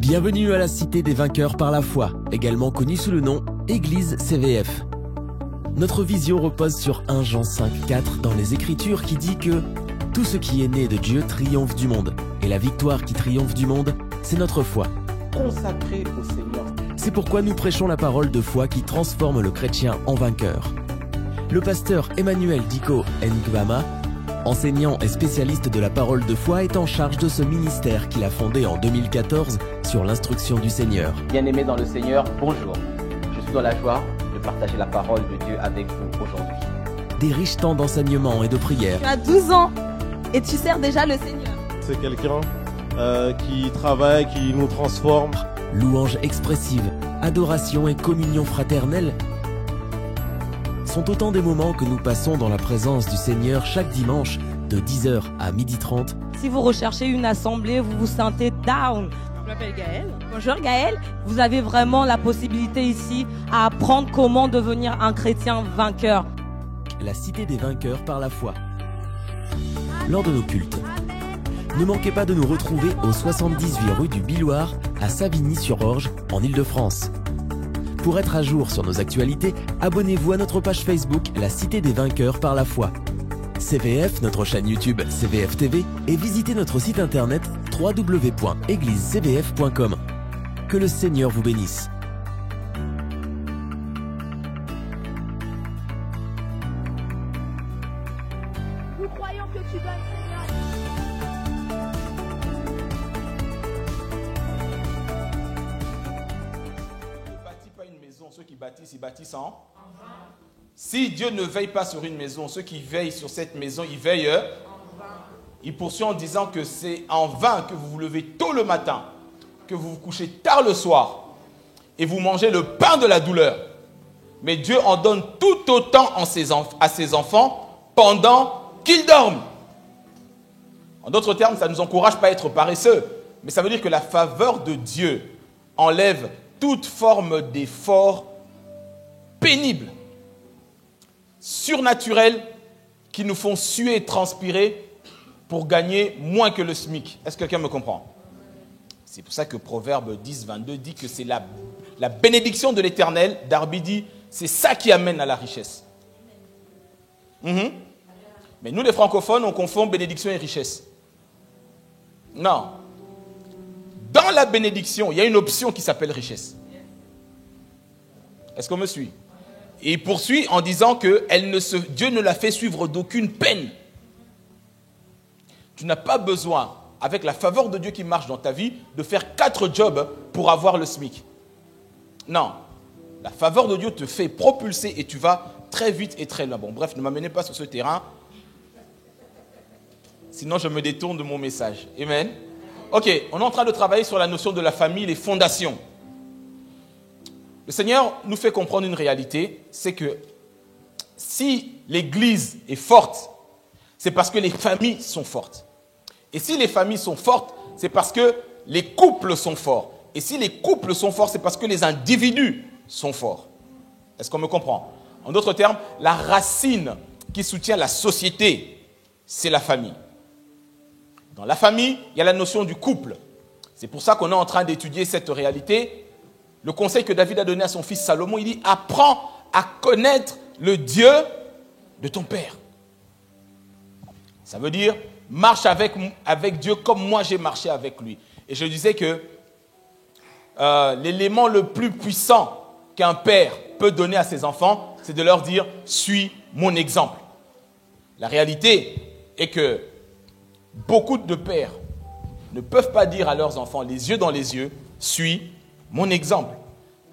Bienvenue à la Cité des Vainqueurs par la foi, également connue sous le nom Église CVF. Notre vision repose sur 1 Jean 5,4 dans les Écritures qui dit que « Tout ce qui est né de Dieu triomphe du monde, et la victoire qui triomphe du monde, c'est notre foi. » Consacré au Seigneur. C'est pourquoi nous prêchons la parole de foi qui transforme le chrétien en vainqueur. Le pasteur Emmanuel Diko Ngwama, enseignant et spécialiste de la parole de foi, est en charge de ce ministère qu'il a fondé en 2014 sur l'instruction du Seigneur. Bien-aimés dans le Seigneur, bonjour. Je suis dans la joie de partager la parole de Dieu avec vous aujourd'hui. Des riches temps d'enseignement et de prière. Tu as 12 ans et tu sers déjà le Seigneur. C'est quelqu'un qui travaille, qui nous transforme. Louanges expressives, adoration et communion fraternelle sont autant des moments que nous passons dans la présence du Seigneur chaque dimanche de 10h à 12h30. Si vous recherchez une assemblée, vous vous sentez down. Je m'appelle Gaëlle. Bonjour Gaëlle. Vous avez vraiment la possibilité ici à apprendre comment devenir un chrétien vainqueur. La Cité des Vainqueurs par la foi. Lors de nos cultes, ne manquez pas de nous retrouver au 78 rue du Billoir à Savigny-sur-Orge en Île-de-France. Pour être à jour sur nos actualités, abonnez-vous à notre page Facebook La Cité des Vainqueurs par la foi. CVF, notre chaîne YouTube CVF TV et visitez notre site internet www.eglisecvf.com. Que le Seigneur vous bénisse. Nous croyons que tu donnes, Seigneur. Ne bâtis pas une maison, ceux qui bâtissent, ils bâtissent en vain. Si Dieu ne veille pas sur une maison, ceux qui veillent sur cette maison, ils veillent en vain. Il poursuit en disant que c'est en vain que vous vous levez tôt le matin, que vous vous couchez tard le soir et vous mangez le pain de la douleur. Mais Dieu en donne tout autant à ses enfants pendant qu'ils dorment. En d'autres termes, ça ne nous encourage pas à être paresseux, mais ça veut dire que la faveur de Dieu enlève toute forme d'effort pénible, surnaturel, qui nous font suer et transpirer pour gagner moins que le SMIC. Est-ce que quelqu'un me comprend? C'est pour ça que Proverbe 10, 22 dit que c'est la bénédiction de l'Éternel. Darby dit, c'est ça qui amène à la richesse. Mais nous, les francophones, on confond bénédiction et richesse. Non. Dans la bénédiction, il y a une option qui s'appelle richesse. Est-ce qu'on me suit? Et il poursuit en disant que Dieu ne l'a fait suivre d'aucune peine. Tu n'as pas besoin, avec la faveur de Dieu qui marche dans ta vie, de faire 4 jobs pour avoir le SMIC. Non. La faveur de Dieu te fait propulser et tu vas très vite et très loin. Bon, bref, ne m'amenez pas sur ce terrain. Sinon, je me détourne de mon message. Amen. Ok, on est en train de travailler sur la notion de la famille, les fondations. Le Seigneur nous fait comprendre une réalité, c'est que si l'Église est forte, c'est parce que les familles sont fortes. Et si les familles sont fortes, c'est parce que les couples sont forts. Et si les couples sont forts, c'est parce que les individus sont forts. Est-ce qu'on me comprend? En d'autres termes, la racine qui soutient la société, c'est la famille. Dans la famille, il y a la notion du couple. C'est pour ça qu'on est en train d'étudier cette réalité. Le conseil que David a donné à son fils Salomon, il dit « Apprends à connaître le Dieu de ton père ». Ça veut dire « Marche avec Dieu comme moi j'ai marché avec lui ». Et je disais que l'élément le plus puissant qu'un père peut donner à ses enfants, c'est de leur dire « Suis mon exemple ». La réalité est que beaucoup de pères ne peuvent pas dire à leurs enfants, les yeux dans les yeux, « Suis mon exemple ».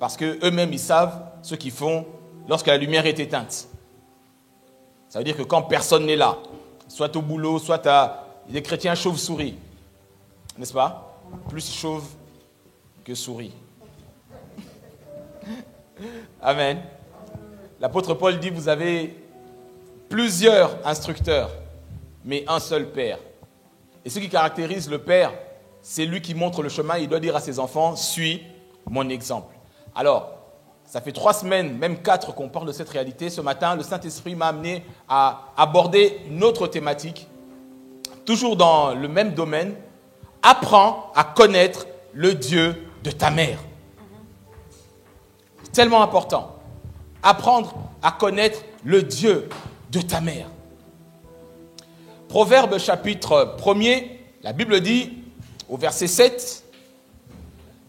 Parce qu'eux-mêmes, ils savent ce qu'ils font lorsque la lumière est éteinte. Ça veut dire que quand personne n'est là, soit au boulot, soit à des chrétiens chauves-souris, n'est-ce pas? Plus chauve que souris. Amen. L'apôtre Paul dit, vous avez plusieurs instructeurs, mais un seul père. Et ce qui caractérise le père, c'est lui qui montre le chemin. Il doit dire à ses enfants, suis mon exemple. Alors, ça fait 3 semaines, même 4 qu'on parle de cette réalité. Ce matin, le Saint-Esprit m'a amené à aborder une autre thématique, toujours dans le même domaine. Apprends à connaître le Dieu de ta mère. C'est tellement important. Apprendre à connaître le Dieu de ta mère. Proverbe chapitre 1er, la Bible dit au verset 7,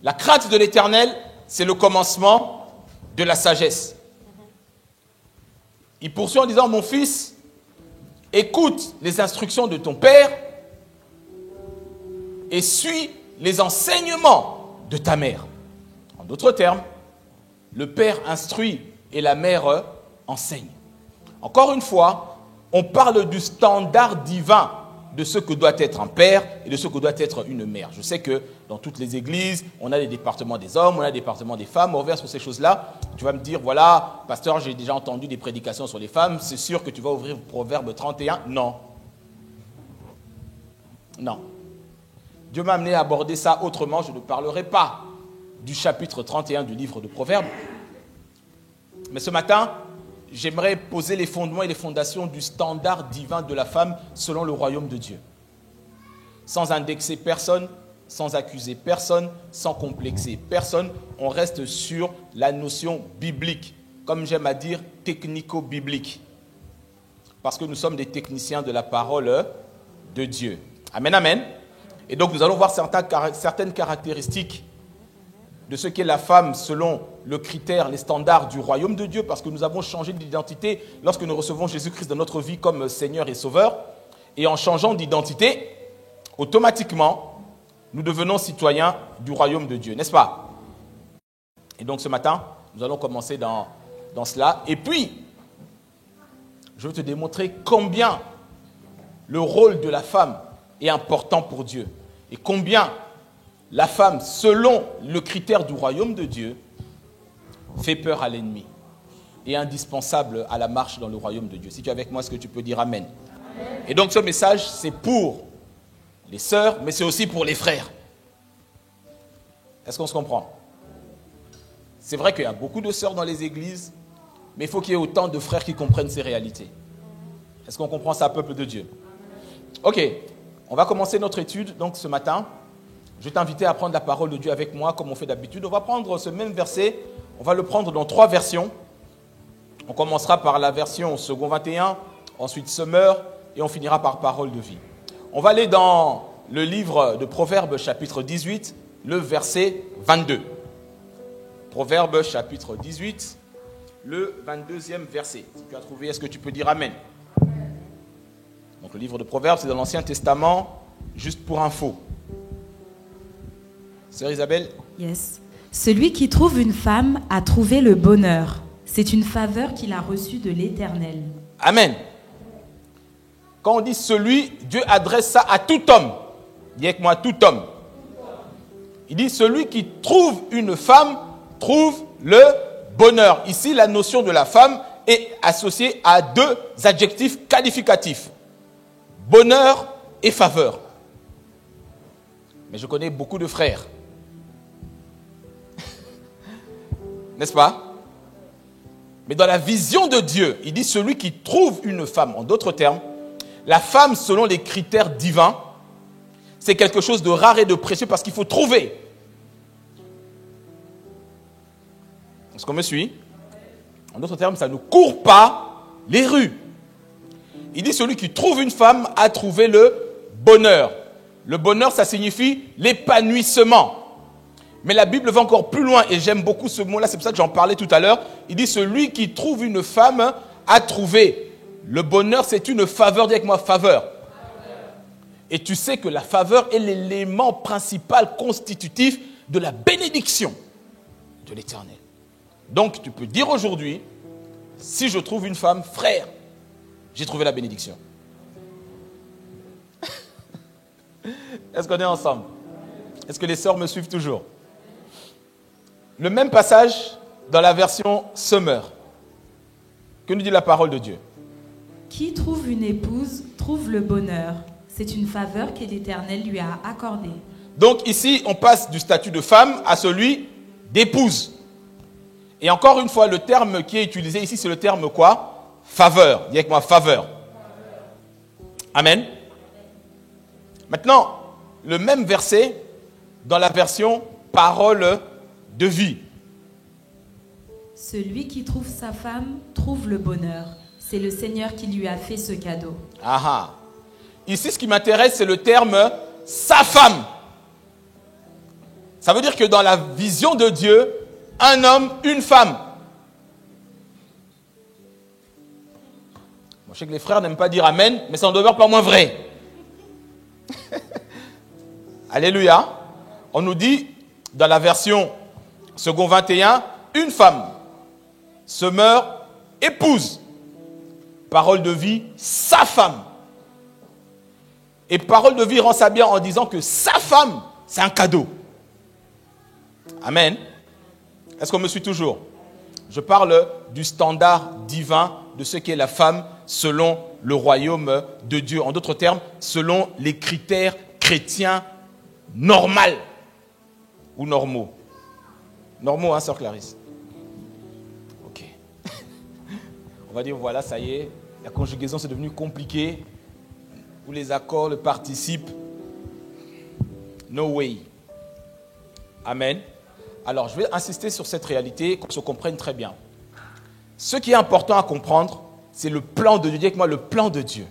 la crainte de l'Éternel, c'est le commencement de la sagesse. Il poursuit en disant, mon fils, écoute les instructions de ton père et suis les enseignements de ta mère. En d'autres termes, le père instruit et la mère enseigne. Encore une fois, on parle du standard divin de ce que doit être un père et de ce que doit être une mère. Je sais que dans toutes les églises, on a des départements des hommes, on a des départements des femmes. On revient sur ces choses-là. Tu vas me dire, voilà, pasteur, j'ai déjà entendu des prédications sur les femmes. C'est sûr que tu vas ouvrir Proverbe 31. Non. Non. Dieu m'a amené à aborder ça autrement. Je ne parlerai pas du chapitre 31 du livre de Proverbes. Mais ce matin, j'aimerais poser les fondements et les fondations du standard divin de la femme selon le royaume de Dieu. Sans indexer personne, sans accuser personne, sans complexer personne, on reste sur la notion biblique, comme j'aime à dire technico-biblique. Parce que nous sommes des techniciens de la parole de Dieu. Amen, amen. Et donc nous allons voir certaines caractéristiques de ce qu'est la femme selon le critère, les standards du royaume de Dieu, parce que nous avons changé d'identité lorsque nous recevons Jésus-Christ dans notre vie comme Seigneur et Sauveur. Et en changeant d'identité, automatiquement, nous devenons citoyens du royaume de Dieu, n'est-ce pas? Et donc ce matin, nous allons commencer dans cela. Et puis, je vais te démontrer combien le rôle de la femme est important pour Dieu. Et combien la femme, selon le critère du royaume de Dieu, fait peur à l'ennemi et est indispensable à la marche dans le royaume de Dieu. Si tu es avec moi, est-ce que tu peux dire Amen? Amen. Et donc ce message, c'est pour les sœurs, mais c'est aussi pour les frères. Est-ce qu'on se comprend? C'est vrai qu'il y a beaucoup de sœurs dans les églises, mais il faut qu'il y ait autant de frères qui comprennent ces réalités. Est-ce qu'on comprend ça, peuple de Dieu? Ok, on va commencer notre étude donc ce matin. Je vais t'inviter à prendre la parole de Dieu avec moi, comme on fait d'habitude. On va prendre ce même verset, on va le prendre dans 3 versions. On commencera par la version second 21, ensuite Summer, et on finira par parole de vie. On va aller dans le livre de Proverbes, chapitre 18, le verset 22. Proverbes, chapitre 18, le 22e verset. Si tu as trouvé, est-ce que tu peux dire Amen? Donc le livre de Proverbes, c'est dans l'Ancien Testament, juste pour info. Sœur Isabelle? Yes. Celui qui trouve une femme a trouvé le bonheur. C'est une faveur qu'il a reçue de l'Éternel. Amen. Quand on dit celui, Dieu adresse ça à tout homme. Dis avec moi, tout homme. Il dit celui qui trouve une femme trouve le bonheur. Ici, la notion de la femme est associée à 2 adjectifs qualificatifs. Bonheur et faveur. Mais je connais beaucoup de frères. N'est-ce pas? Mais dans la vision de Dieu, il dit celui qui trouve une femme. En d'autres termes, la femme selon les critères divins, c'est quelque chose de rare et de précieux parce qu'il faut trouver. Est-ce qu'on me suit? En d'autres termes, ça ne court pas les rues. Il dit celui qui trouve une femme a trouvé le bonheur. Le bonheur, ça signifie l'épanouissement. Mais la Bible va encore plus loin et j'aime beaucoup ce mot-là, c'est pour ça que j'en parlais tout à l'heure. Il dit celui qui trouve une femme a trouvé. Le bonheur, c'est une faveur. Dis avec moi, faveur. Et tu sais que la faveur est l'élément principal constitutif de la bénédiction de l'Éternel. Donc tu peux dire aujourd'hui, si je trouve une femme, frère, j'ai trouvé la bénédiction. Est-ce qu'on est ensemble? Est-ce que les sœurs me suivent toujours? Le même passage dans la version Summer. Que nous dit la parole de Dieu? Qui trouve une épouse trouve le bonheur. C'est une faveur que l'Éternel lui a accordée. Donc ici, on passe du statut de femme à celui d'épouse. Et encore une fois, le terme qui est utilisé ici, c'est le terme quoi? Faveur. Dis avec moi, faveur. Amen. Maintenant, le même verset dans la version parole de vie. Celui qui trouve sa femme trouve le bonheur. C'est le Seigneur qui lui a fait ce cadeau. Ah ah. Ici, ce qui m'intéresse, c'est le terme « sa femme ». Ça veut dire que dans la vision de Dieu, un homme, une femme. Bon, je sais que les frères n'aiment pas dire Amen, mais ça n'en demeure pas moins vrai. Alléluia. On nous dit, dans la version second 21, une femme se meurt épouse. Parole de vie, sa femme. Et parole de vie rend ça bien en disant que sa femme, c'est un cadeau. Amen. Est-ce qu'on me suit toujours? Je parle du standard divin de ce qu'est la femme selon le royaume de Dieu. En d'autres termes, selon les critères chrétiens normaux ou normaux. Normaux, hein, sœur Clarisse? Ok. On va dire, voilà, ça y est, la conjugaison c'est devenu compliqué. Ou les accords, le participe. No way. Amen. Alors, je vais insister sur cette réalité, qu'on se comprenne très bien. Ce qui est important à comprendre, c'est le plan de Dieu. Dis avec moi, le plan de Dieu.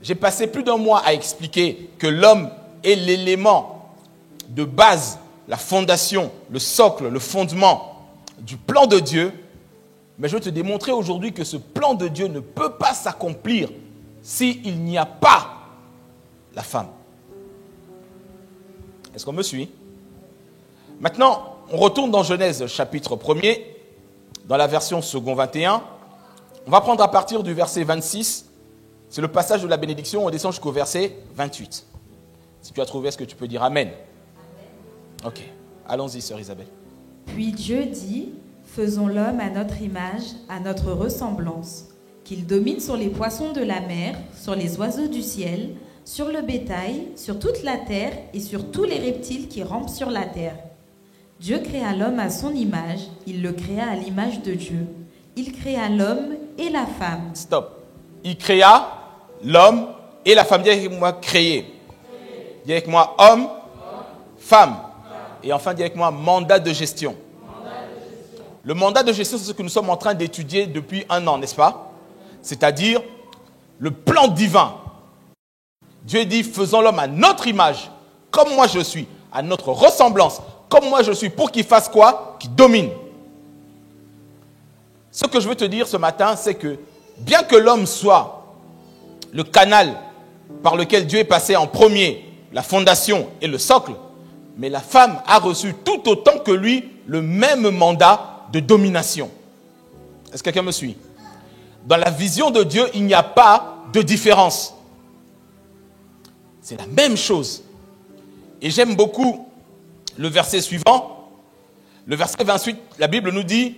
J'ai passé plus d'un mois à expliquer que l'homme est l'élément de base, la fondation, le socle, le fondement du plan de Dieu. Mais je vais te démontrer aujourd'hui que ce plan de Dieu ne peut pas s'accomplir s'il n'y a pas la femme. Est-ce qu'on me suit? Maintenant, on retourne dans Genèse chapitre 1er, dans la version second 21. On va prendre à partir du verset 26. C'est le passage de la bénédiction. On descend jusqu'au verset 28. Si tu as trouvé, est-ce que tu peux dire Amen? Ok. Allons-y, sœur Isabelle. Puis Dieu dit, faisons l'homme à notre image, à notre ressemblance, qu'il domine sur les poissons de la mer, sur les oiseaux du ciel, sur le bétail, sur toute la terre et sur tous les reptiles qui rampent sur la terre. Dieu créa l'homme à son image, il le créa à l'image de Dieu. Il créa l'homme et la femme. Stop. Il créa l'homme et la femme. Dis avec moi, créer. Dis avec moi, homme, femme. Et enfin, dis avec moi, mandat de gestion. Le mandat de gestion, c'est ce que nous sommes en train d'étudier depuis 1 an, n'est-ce pas? C'est-à-dire le plan divin. Dieu dit, faisons l'homme à notre image, comme moi je suis, à notre ressemblance, comme moi je suis, pour qu'il fasse quoi? Qu'il domine. Ce que je veux te dire ce matin, c'est que bien que l'homme soit le canal par lequel Dieu est passé en premier, la fondation et le socle, mais la femme a reçu tout autant que lui le même mandat de domination. Est-ce que quelqu'un me suit? Dans la vision de Dieu, il n'y a pas de différence. C'est la même chose. Et j'aime beaucoup le verset suivant. Le verset 28, la Bible nous dit,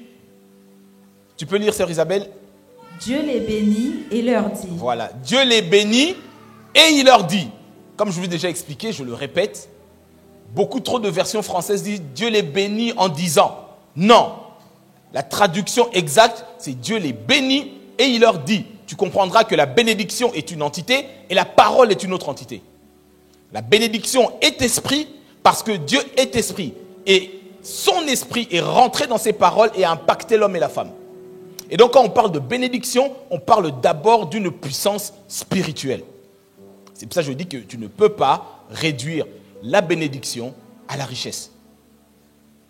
tu peux lire, sœur Isabelle? Dieu les bénit et leur dit. Voilà, Dieu les bénit et il leur dit. Comme je vous l'ai déjà expliqué, je le répète, beaucoup trop de versions françaises disent Dieu les bénit en disant. Non, la traduction exacte, c'est Dieu les bénit et il leur dit. Tu comprendras que la bénédiction est une entité et la parole est une autre entité. La bénédiction est esprit parce que Dieu est esprit. Et son esprit est rentré dans ses paroles et a impacté l'homme et la femme. Et donc quand on parle de bénédiction, on parle d'abord d'une puissance spirituelle. C'est pour ça que je dis que tu ne peux pas réduire la bénédiction à la richesse.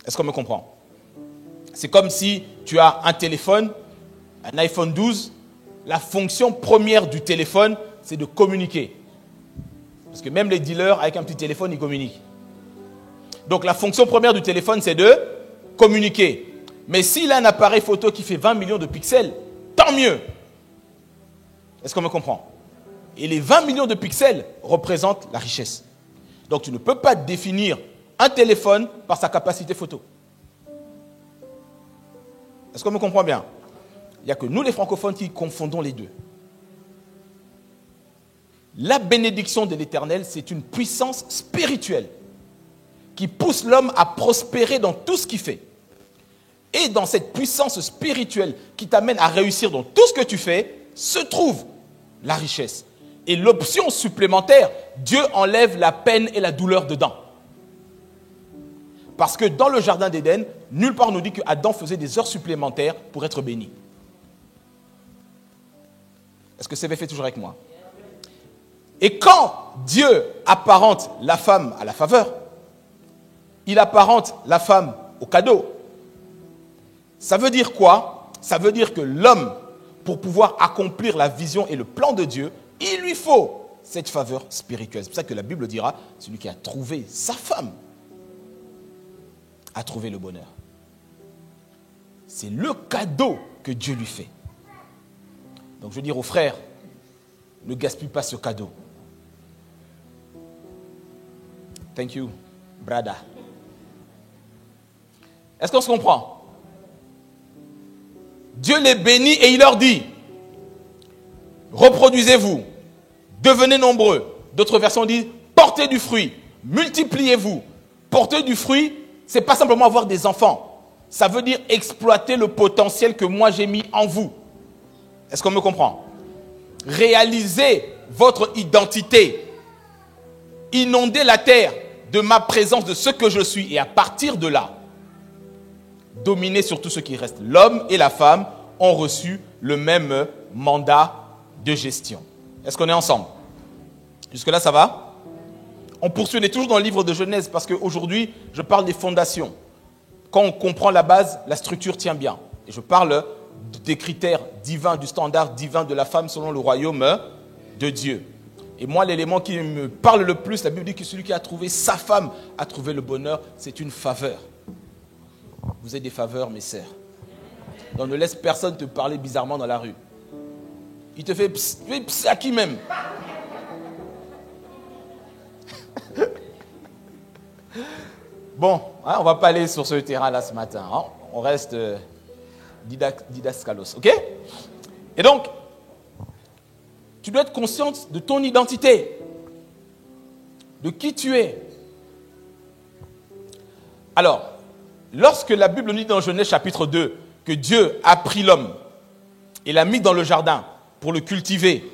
Est-ce qu'on me comprend? C'est comme si tu as un téléphone, un iPhone 12. La fonction première du téléphone, c'est de communiquer. Parce que même les dealers, avec un petit téléphone, ils communiquent. Donc la fonction première du téléphone, c'est de communiquer. Mais s'il a un appareil photo qui fait 20 millions de pixels, tant mieux. Est-ce qu'on me comprend? Et les 20 millions de pixels représentent la richesse. Donc tu ne peux pas définir un téléphone par sa capacité photo. Est-ce qu'on me comprend bien? Il n'y a que nous les francophones qui confondons les deux. La bénédiction de l'Éternel, c'est une puissance spirituelle qui pousse l'homme à prospérer dans tout ce qu'il fait. Et dans cette puissance spirituelle qui t'amène à réussir dans tout ce que tu fais, se trouve la richesse. Et l'option supplémentaire Dieu enlève la peine et la douleur dedans. Parce que dans le jardin d'Éden, nulle part on nous dit que Adam faisait des heures supplémentaires pour être béni. Est-ce que c'est fait toujours avec moi? Et quand Dieu apparente la femme à la faveur, il apparente la femme au cadeau. Ça veut dire quoi? Ça veut dire que l'homme, pour pouvoir accomplir la vision et le plan de Dieu, il lui faut cette faveur spirituelle. C'est pour ça que la Bible dira, celui qui a trouvé sa femme a trouvé le bonheur. C'est le cadeau que Dieu lui fait. Donc je veux dire aux frères, ne gaspille pas ce cadeau. Thank you, brother. Est-ce qu'on se comprend? Dieu les bénit et il leur dit, reproduisez-vous, devenez nombreux. D'autres versions disent, portez du fruit, multipliez-vous. Porter du fruit, ce n'est pas simplement avoir des enfants. Ça veut dire exploiter le potentiel que moi j'ai mis en vous. Est-ce qu'on me comprend? Réalisez votre identité. Inondez la terre de ma présence, de ce que je suis. Et à partir de là, dominez sur tout ce qui reste. L'homme et la femme ont reçu le même mandat de gestion. Est-ce qu'on est ensemble? Jusque-là, ça va? On poursuit, on est toujours dans le livre de Genèse parce qu'aujourd'hui, je parle des fondations. Quand on comprend la base, la structure tient bien. Et je parle des critères divins, du standard divin de la femme selon le royaume de Dieu. Et moi, l'élément qui me parle le plus, la Bible dit que celui qui a trouvé sa femme a trouvé le bonheur, c'est une faveur. Vous avez des faveurs, mes sœurs. Donc ne laisse personne te parler bizarrement dans la rue. Il te fait pss à qui même? Bon, hein, on ne va pas aller sur ce terrain-là ce matin. Hein. On reste didascalos, ok? Et donc, tu dois être consciente de ton identité, de qui tu es. Alors, lorsque la Bible nous dit dans Genèse chapitre 2 que Dieu a pris l'homme et l'a mis dans le jardin pour le cultiver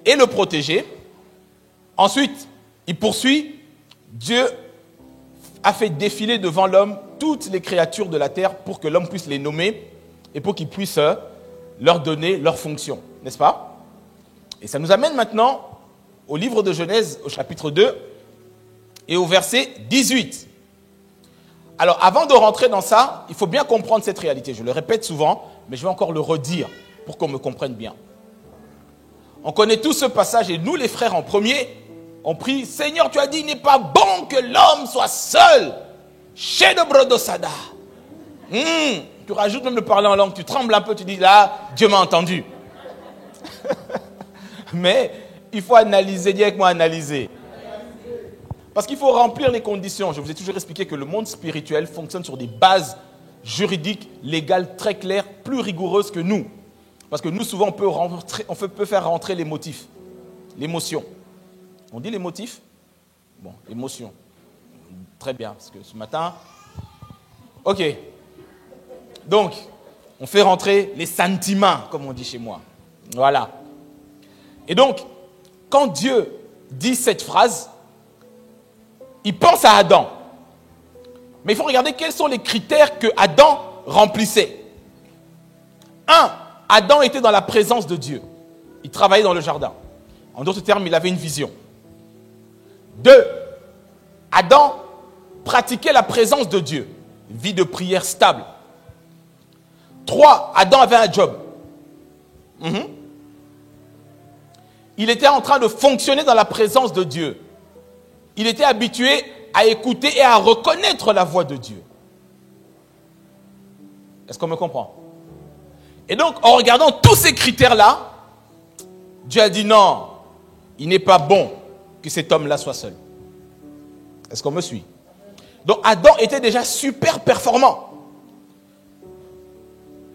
et le protéger, ensuite, il poursuit, Dieu a fait défiler devant l'homme toutes les créatures de la terre pour que l'homme puisse les nommer et pour qu'il puisse leur donner leur fonction, n'est-ce pas? Et ça nous amène maintenant au livre de Genèse, au chapitre 2 et au verset 18. Alors, avant de rentrer dans ça, il faut bien comprendre cette réalité. Je le répète souvent, mais je vais encore le redire pour qu'on me comprenne bien. On connaît tous ce passage et nous, les frères, en premier, on prie, Seigneur, tu as dit, il n'est pas bon que l'homme soit seul. Chez de Brodosada. Tu rajoutes même de parler en langue, tu trembles un peu, tu dis, là, Dieu m'a entendu. Mais il faut analyser, dis avec moi, analyser. Parce qu'il faut remplir les conditions. Je vous ai toujours expliqué que le monde spirituel fonctionne sur des bases juridiques, légales, très claires, plus rigoureuses que nous. Parce que nous, souvent, on peut faire rentrer les motifs, l'émotion. On dit les motifs? Bon, l'émotion. Très bien, parce que ce matin... Ok. Donc, on fait rentrer les sentiments, comme on dit chez moi. Voilà. Et donc, quand Dieu dit cette phrase, il pense à Adam. Mais il faut regarder quels sont les critères que Adam remplissait. 1. Adam était dans la présence de Dieu. Il travaillait dans le jardin. En d'autres termes, il avait une vision. 2. Adam pratiquait la présence de Dieu. Vie de prière stable. 3. Adam avait un job. Il était en train de fonctionner dans la présence de Dieu. Il était habitué à écouter et à reconnaître la voix de Dieu. Est-ce qu'on me comprend? Et donc, en regardant tous ces critères-là, Dieu a dit non, il n'est pas bon que cet homme-là soit seul. Est-ce qu'on me suit? Donc, Adam était déjà super performant.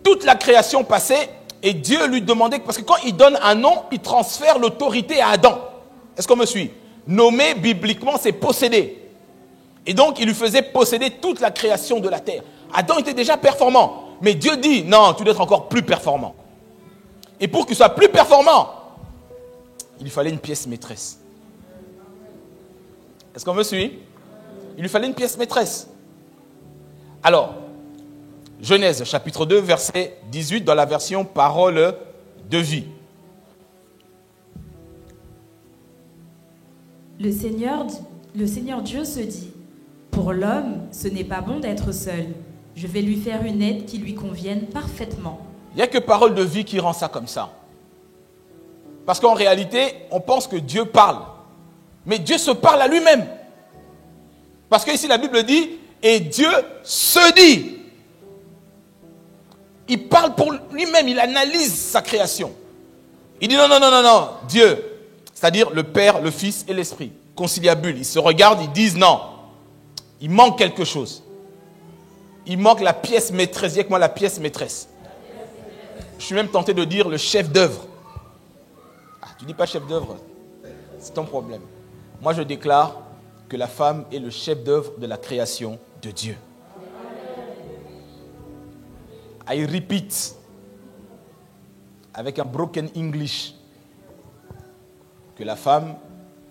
Toute la création passait et Dieu lui demandait, parce que quand il donne un nom, il transfère l'autorité à Adam. Est-ce qu'on me suit? Nommer bibliquement, c'est posséder. Et donc, il lui faisait posséder toute la création de la terre. Adam était déjà performant. Mais Dieu dit, non, tu dois être encore plus performant. Et pour qu'il soit plus performant, il lui fallait une pièce maîtresse. Est-ce qu'on me suit? Il lui fallait une pièce maîtresse. Alors, Genèse chapitre 2, verset 18 dans la version Parole de vie. Le Seigneur Dieu se dit, pour l'homme, ce n'est pas bon d'être seul. Je vais lui faire une aide qui lui convienne parfaitement. Il n'y a que Parole de vie qui rend ça comme ça. Parce qu'en réalité, on pense que Dieu parle. Mais Dieu se parle à lui-même. Parce que ici la Bible dit, et Dieu se dit. Il parle pour lui-même, il analyse sa création. Il dit non, Dieu, c'est-à-dire le Père, le Fils et l'Esprit, conciliabule. Ils se regardent, ils disent non, il manque quelque chose. Il manque la pièce maîtresse, dis avec moi la pièce maîtresse. Je suis même tenté de dire le chef d'œuvre. Ah, tu dis pas chef d'œuvre, c'est ton problème. Moi je déclare que la femme est le chef d'œuvre de la création de Dieu. I repeat, avec un broken English, que la femme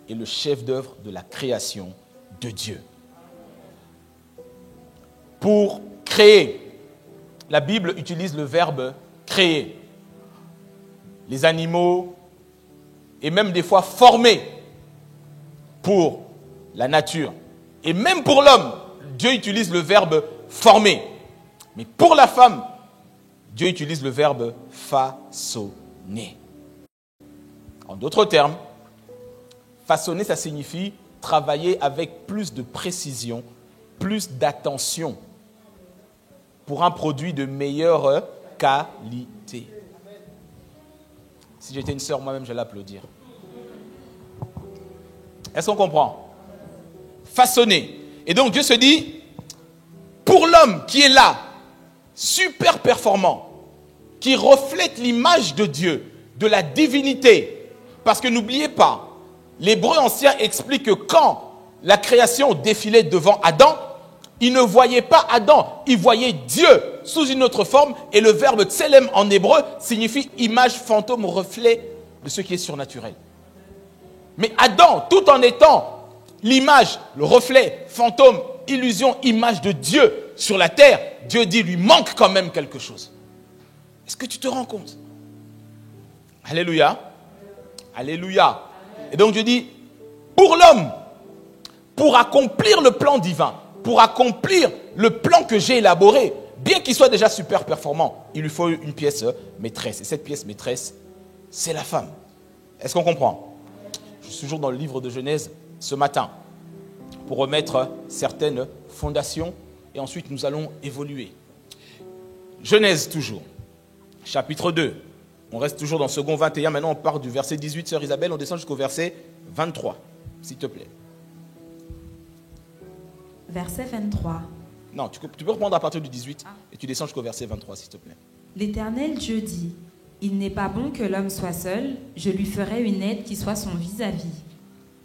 est le chef d'œuvre de la création de Dieu. Pour créer, la Bible utilise le verbe créer. Les animaux et même des fois former pour la nature. Et même pour l'homme, Dieu utilise le verbe former. Mais pour la femme, Dieu utilise le verbe façonner. En d'autres termes, façonner, ça signifie travailler avec plus de précision, plus d'attention pour un produit de meilleure qualité. Si j'étais une sœur, moi-même, je vais l'applaudir. Est-ce qu'on comprend? Façonner. Et donc Dieu se dit, pour l'homme qui est là, super performant, qui reflète l'image de Dieu, de la divinité. Parce que n'oubliez pas, l'hébreu ancien explique que quand la création défilait devant Adam, il ne voyait pas Adam, il voyait Dieu sous une autre forme. Et le verbe tselem en hébreu signifie image, fantôme, reflet de ce qui est surnaturel. Mais Adam, tout en étant l'image, le reflet, fantôme, illusion, image de Dieu sur la terre, Dieu dit, lui manque quand même quelque chose. Est-ce que tu te rends compte? Alléluia. Alléluia. Et donc Dieu dit, pour l'homme, pour accomplir le plan divin, pour accomplir le plan que j'ai élaboré, bien qu'il soit déjà super performant, il lui faut une pièce maîtresse. Et cette pièce maîtresse, c'est la femme. Est-ce qu'on comprend? Je suis toujours dans le livre de Genèse ce matin pour remettre certaines fondations et ensuite nous allons évoluer. Genèse toujours, chapitre 2. On reste toujours dans second 21. Maintenant on part du verset 18, sœur Isabelle, on descend jusqu'au verset 23, s'il te plaît. Verset 23. Non, tu peux reprendre à partir du 18 et tu descends jusqu'au verset 23, s'il te plaît. L'Éternel Dieu dit, il n'est pas bon que l'homme soit seul, je lui ferai une aide qui soit son vis-à-vis.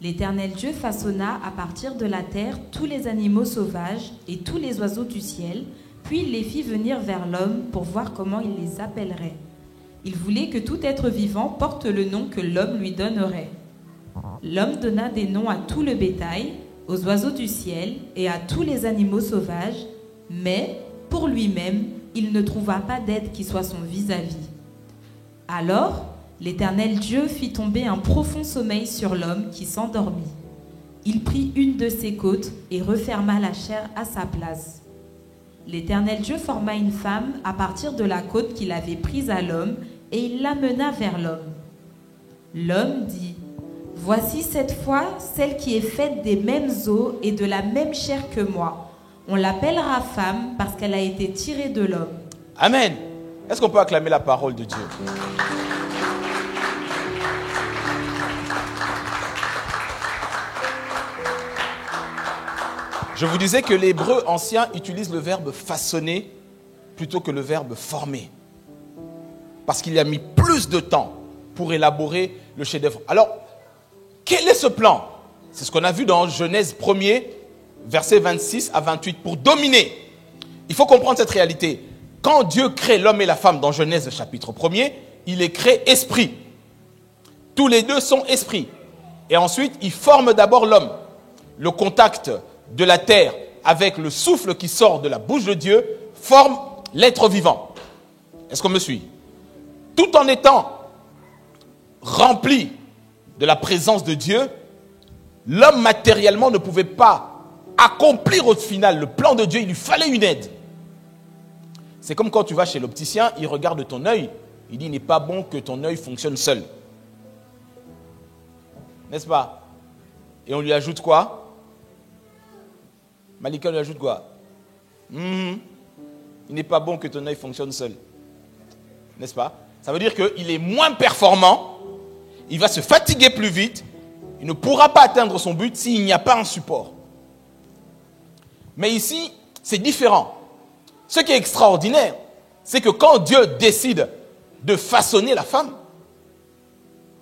L'Éternel Dieu façonna à partir de la terre tous les animaux sauvages et tous les oiseaux du ciel, puis il les fit venir vers l'homme pour voir comment il les appellerait. Il voulait que tout être vivant porte le nom que l'homme lui donnerait. L'homme donna des noms à tout le bétail, aux oiseaux du ciel et à tous les animaux sauvages, mais pour lui-même, il ne trouva pas d'aide qui soit son vis-à-vis. Alors, l'Éternel Dieu fit tomber un profond sommeil sur l'homme qui s'endormit. Il prit une de ses côtes et referma la chair à sa place. L'Éternel Dieu forma une femme à partir de la côte qu'il avait prise à l'homme et il l'amena vers l'homme. L'homme dit, « Voici cette fois celle qui est faite des mêmes os et de la même chair que moi. On l'appellera femme parce qu'elle a été tirée de l'homme. » Amen. Est-ce qu'on peut acclamer la parole de Dieu? Je vous disais que l'hébreu ancien utilise le verbe façonner plutôt que le verbe former. Parce qu'il a mis plus de temps pour élaborer le chef-d'œuvre. Alors, quel est ce plan? C'est ce qu'on a vu dans Genèse 1er, versets 26 à 28. Pour dominer, il faut comprendre cette réalité. Quand Dieu crée l'homme et la femme dans Genèse chapitre 1er, il les crée esprit. Tous les deux sont esprits. Et ensuite, il forme d'abord l'homme. le contact de la terre avec le souffle qui sort de la bouche de Dieu forme l'être vivant. Est-ce qu'on me suit? Tout en étant rempli de la présence de Dieu, l'homme matériellement ne pouvait pas accomplir au final le plan de Dieu, il lui fallait une aide. C'est comme quand tu vas chez l'opticien, il regarde ton œil, il dit il n'est pas bon que ton œil fonctionne seul. N'est-ce pas? Et on lui ajoute quoi? Malika lui ajoute quoi? Il n'est pas bon que ton œil fonctionne seul. N'est-ce pas? Ça veut dire qu'il est moins performant, il va se fatiguer plus vite, il ne pourra pas atteindre son but s'il n'y a pas un support. Mais ici, c'est différent. Ce qui est extraordinaire, c'est que quand Dieu décide de façonner la femme,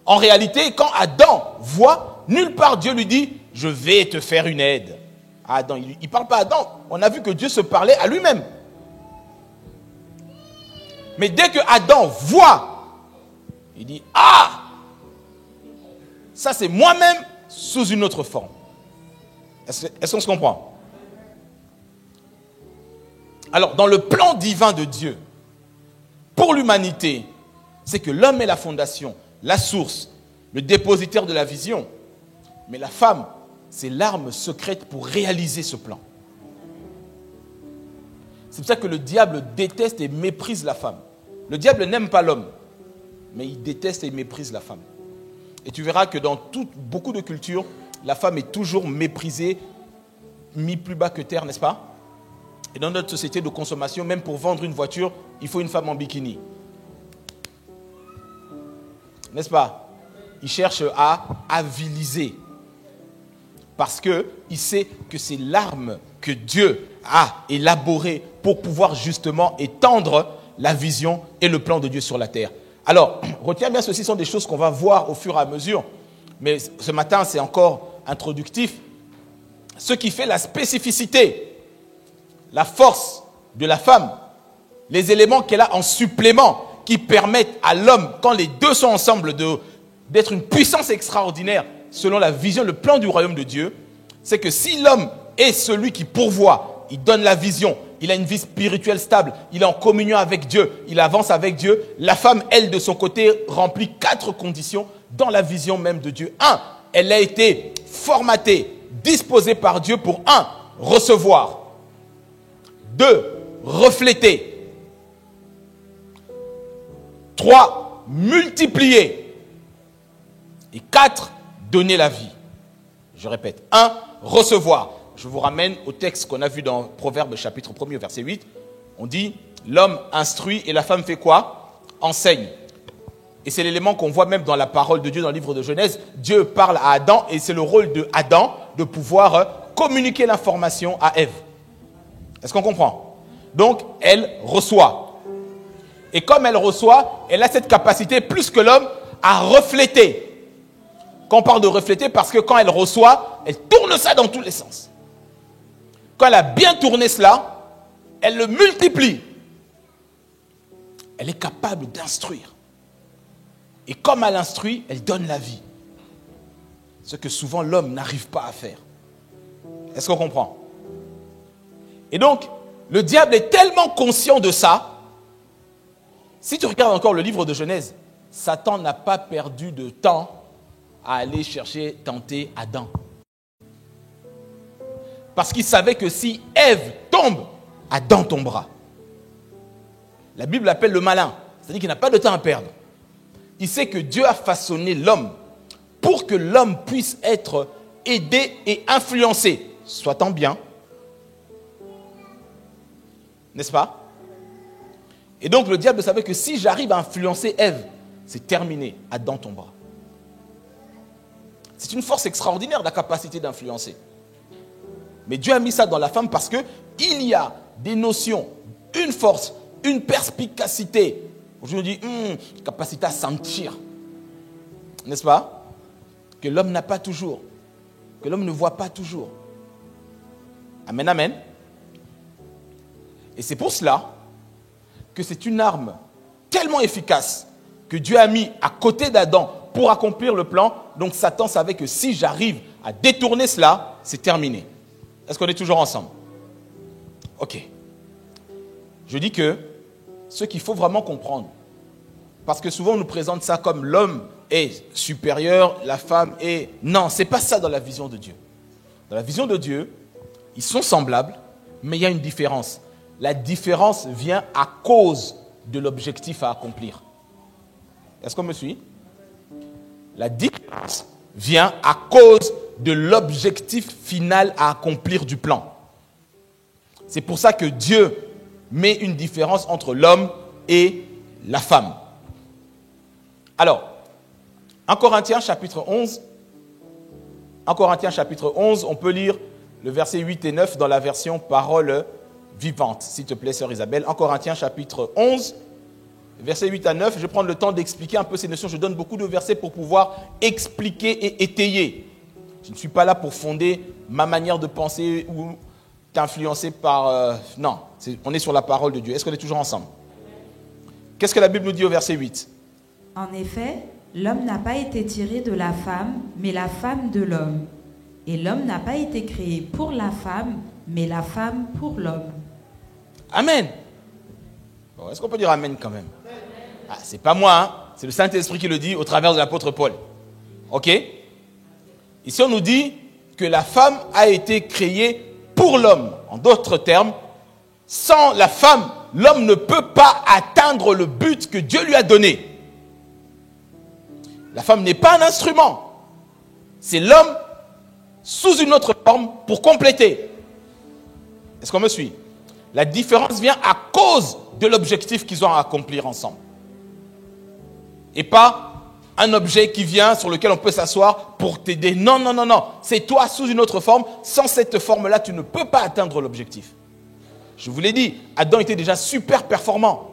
en réalité, quand Adam voit, nulle part Dieu lui dit « Je vais te faire une aide ». Adam, il ne parle pas à Adam. On a vu que Dieu se parlait à lui-même. Mais dès que Adam voit, il dit « Ah, ça c'est moi-même sous une autre forme ». Est-ce qu'on se comprend? Alors, dans le plan divin de Dieu, pour l'humanité, c'est que l'homme est la fondation, la source, le dépositaire de la vision. Mais la femme, c'est l'arme secrète pour réaliser ce plan. C'est pour ça que le diable déteste et méprise la femme. Le diable n'aime pas l'homme, mais il déteste et méprise la femme. Et tu verras que dans beaucoup de cultures, la femme est toujours méprisée, mise plus bas que terre, n'est-ce pas? Et dans notre société de consommation, même pour vendre une voiture, il faut une femme en bikini. N'est-ce pas? Il cherche à aviliser. Parce qu'il sait que c'est l'arme que Dieu a élaborée pour pouvoir justement étendre la vision et le plan de Dieu sur la terre. Alors, retiens bien, ceci sont des choses qu'on va voir au fur et à mesure. Mais ce matin, c'est encore introductif. Ce qui fait la spécificité, la force de la femme, les éléments qu'elle a en supplément qui permettent à l'homme, quand les deux sont ensemble, d'être une puissance extraordinaire selon la vision, le plan du royaume de Dieu, c'est que si l'homme est celui qui pourvoit, il donne la vision, il a une vie spirituelle stable, il est en communion avec Dieu, il avance avec Dieu, la femme, elle, de son côté, remplit 4 conditions dans la vision même de Dieu. 1, elle a été formatée, disposée par Dieu pour 1, recevoir. 2, refléter. 3, multiplier. Et 4, donner la vie. Je répète. 1, recevoir. Je vous ramène au texte qu'on a vu dans Proverbes chapitre 1er verset 8. On dit, l'homme instruit et la femme fait quoi? Enseigne. Et c'est l'élément qu'on voit même dans la parole de Dieu dans le livre de Genèse. Dieu parle à Adam et c'est le rôle de Adam de pouvoir communiquer l'information à Ève. Est-ce qu'on comprend? Donc, elle reçoit. Et comme elle reçoit, elle a cette capacité, plus que l'homme, à refléter. Quand on parle de refléter, parce que quand elle reçoit, elle tourne ça dans tous les sens. Quand elle a bien tourné cela, elle le multiplie. Elle est capable d'instruire. Et comme elle instruit, elle donne la vie. Ce que souvent l'homme n'arrive pas à faire. Est-ce qu'on comprend? Et donc, le diable est tellement conscient de ça. Si tu regardes encore le livre de Genèse, Satan n'a pas perdu de temps à aller chercher, tenter Adam. Parce qu'il savait que si Ève tombe, Adam tombera. La Bible l'appelle le malin. C'est-à-dire qu'il n'a pas de temps à perdre. Il sait que Dieu a façonné l'homme pour que l'homme puisse être aidé et influencé, soit en bien. N'est-ce pas? Et donc le diable savait que si j'arrive à influencer Ève, c'est terminé, Adam tombera. C'est une force extraordinaire, la capacité d'influencer. Mais Dieu a mis ça dans la femme parce qu'il y a des notions, une force, une perspicacité. Je me dis, capacité à sentir. N'est-ce pas? Que l'homme n'a pas toujours. Que l'homme ne voit pas toujours. Amen, amen. Et c'est pour cela que c'est une arme tellement efficace que Dieu a mis à côté d'Adam pour accomplir le plan. Donc Satan savait que si j'arrive à détourner cela, c'est terminé. Est-ce qu'on est toujours ensemble? Ok. Je dis que ce qu'il faut vraiment comprendre, parce que souvent on nous présente ça comme l'homme est supérieur, la femme est... Non, ce n'est pas ça dans la vision de Dieu. Dans la vision de Dieu, ils sont semblables, mais il y a une différence. La différence vient à cause de l'objectif à accomplir. Est-ce qu'on me suit? La différence vient à cause de l'objectif final à accomplir du plan. C'est pour ça que Dieu met une différence entre l'homme et la femme. Alors, en Corinthiens chapitre 11, on peut lire le verset 8 et 9 dans la version parole vivante. S'il te plaît, sœur Isabelle. En Corinthiens chapitre 11, versets 8 à 9, je vais prendre le temps d'expliquer un peu ces notions. Je donne beaucoup de versets pour pouvoir expliquer et étayer. Je ne suis pas là pour fonder ma manière de penser ou t'influencer par... non, on est sur la parole de Dieu. Est-ce qu'on est toujours ensemble? Qu'est-ce que la Bible nous dit au verset 8? En effet, l'homme n'a pas été tiré de la femme, mais la femme de l'homme. Et l'homme n'a pas été créé pour la femme, mais la femme pour l'homme. Amen. Bon, est-ce qu'on peut dire amen quand même? Ah, c'est pas moi, hein? C'est le Saint-Esprit qui le dit au travers de l'apôtre Paul. Ok? Ici, on nous dit que la femme a été créée pour l'homme. En d'autres termes, sans la femme, l'homme ne peut pas atteindre le but que Dieu lui a donné. La femme n'est pas un instrument. C'est l'homme sous une autre forme pour compléter. Est-ce qu'on me suit? La différence vient à cause de l'objectif qu'ils ont à accomplir ensemble. Et pas un objet qui vient sur lequel on peut s'asseoir pour t'aider. Non, non, non, non. C'est toi sous une autre forme. Sans cette forme-là, tu ne peux pas atteindre l'objectif. Je vous l'ai dit, Adam était déjà super performant.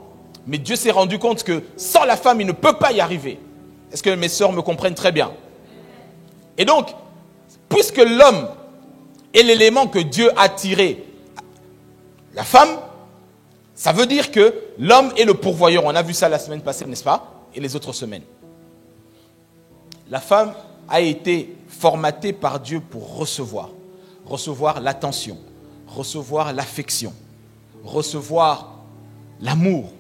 Mais Dieu s'est rendu compte que sans la femme, il ne peut pas y arriver. Est-ce que mes sœurs me comprennent très bien? Et donc, puisque l'homme est l'élément que Dieu a tiré, la femme, ça veut dire que l'homme est le pourvoyeur. On a vu ça la semaine passée, n'est-ce pas? Et les autres semaines. La femme a été formatée par Dieu pour recevoir. Recevoir l'attention, recevoir l'affection, recevoir l'amour,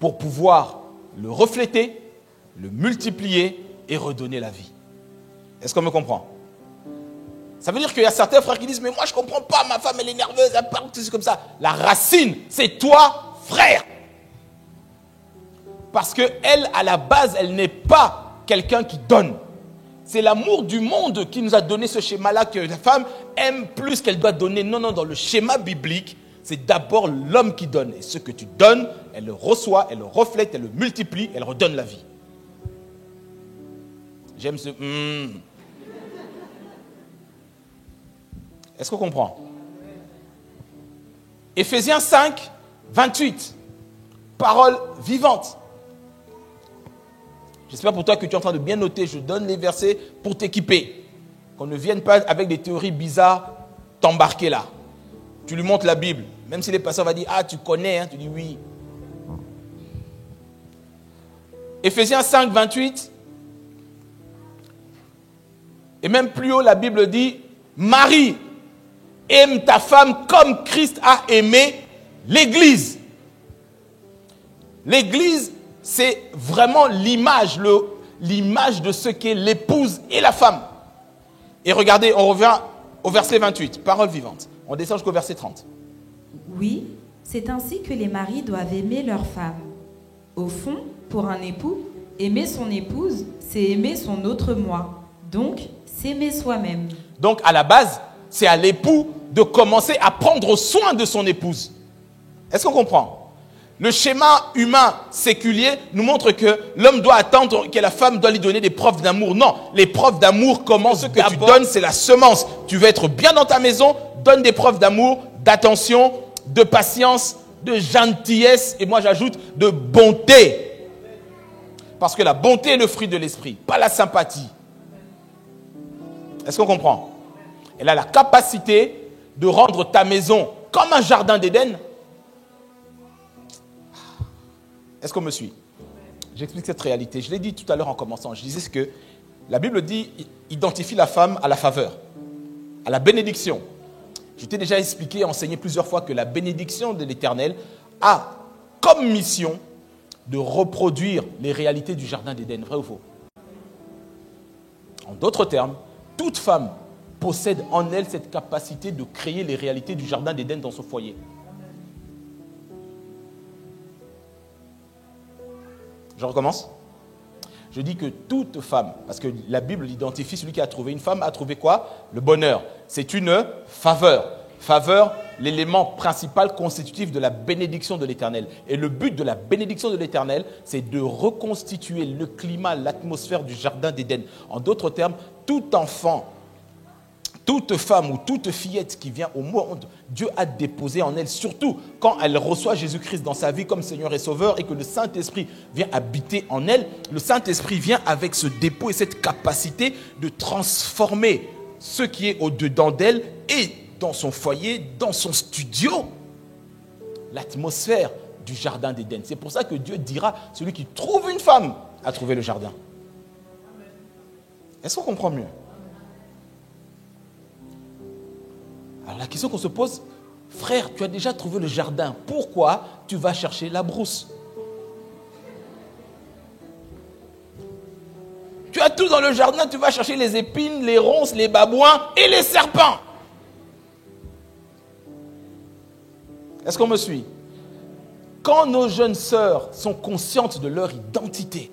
pour pouvoir le refléter, le multiplier et redonner la vie. Est-ce qu'on me comprend? Ça veut dire qu'il y a certains frères qui disent « Mais moi je ne comprends pas, ma femme elle est nerveuse, elle parle, c'est comme ça. » La racine, c'est toi, frère. Parce qu'elle, à la base, elle n'est pas quelqu'un qui donne. C'est l'amour du monde qui nous a donné ce schéma-là, que la femme aime plus qu'elle doit donner. Non, non, dans le schéma biblique, c'est d'abord l'homme qui donne. Et ce que tu donnes, elle le reçoit, elle le reflète, elle le multiplie, elle redonne la vie. J'aime ce... Est-ce qu'on comprend? Éphésiens 5, 28. Parole vivante. J'espère pour toi que tu es en train de bien noter. Je donne les versets pour t'équiper. Qu'on ne vienne pas avec des théories bizarres t'embarquer là. Tu lui montres la Bible. Même si les pasteurs vont dire « Ah, tu connais, hein? » Tu dis « Oui. » Éphésiens 5, 28. Et même plus haut, la Bible dit « Marie, aime ta femme comme Christ a aimé l'Église. » L'Église, c'est vraiment l'image de ce qu'est l'épouse et la femme. Et regardez, on revient au verset 28, parole vivante. On descend jusqu'au verset 30. Oui, c'est ainsi que les maris doivent aimer leur femme. Au fond, pour un époux, aimer son épouse, c'est aimer son autre moi. Donc, s'aimer soi-même. Donc, à la base, c'est à l'époux de commencer à prendre soin de son épouse. Est-ce qu'on comprend? Le schéma humain séculier nous montre que l'homme doit attendre que la femme doit lui donner des preuves d'amour. Non, les preuves d'amour commencent. Ce que tu donnes, c'est la semence. Tu veux être bien dans ta maison, donne des preuves d'amour, d'attention, de patience, de gentillesse et moi j'ajoute de bonté. Parce que la bonté est le fruit de l'esprit, pas la sympathie. Est-ce qu'on comprend? Elle a la capacité de rendre ta maison comme un jardin d'Éden. Est-ce qu'on me suit? J'explique cette réalité. Je l'ai dit tout à l'heure en commençant. Je disais que la Bible dit, identifie la femme à la faveur. à la bénédiction. Je t'ai déjà expliqué et enseigné plusieurs fois que la bénédiction de l'Éternel a comme mission de reproduire les réalités du jardin d'Éden, vrai ou faux? En d'autres termes, toute femme possède en elle cette capacité de créer les réalités du jardin d'Éden dans son foyer. Je recommence. Je dis que toute femme, parce que la Bible identifie celui qui a trouvé une femme, a trouvé quoi? Le bonheur. C'est une faveur. Faveur, l'élément principal constitutif de la bénédiction de l'Éternel. Et le but de la bénédiction de l'Éternel, c'est de reconstituer le climat, l'atmosphère du jardin d'Éden. En d'autres termes, tout enfant, toute femme ou toute fillette qui vient au monde, Dieu a déposé en elle, surtout quand elle reçoit Jésus-Christ dans sa vie comme Seigneur et Sauveur et que le Saint-Esprit vient habiter en elle, le Saint-Esprit vient avec ce dépôt et cette capacité de transformer ce qui est au-dedans d'elle et dans son foyer, dans son studio, l'atmosphère du jardin d'Éden. C'est pour ça que Dieu dira, celui qui trouve une femme a trouvé le jardin. Est-ce qu'on comprend mieux? Alors la question qu'on se pose, frère, tu as déjà trouvé le jardin, pourquoi tu vas chercher la brousse? Tu as tout dans le jardin, tu vas chercher les épines, les ronces, les babouins et les serpents. Est-ce qu'on me suit? Quand nos jeunes sœurs sont conscientes de leur identité,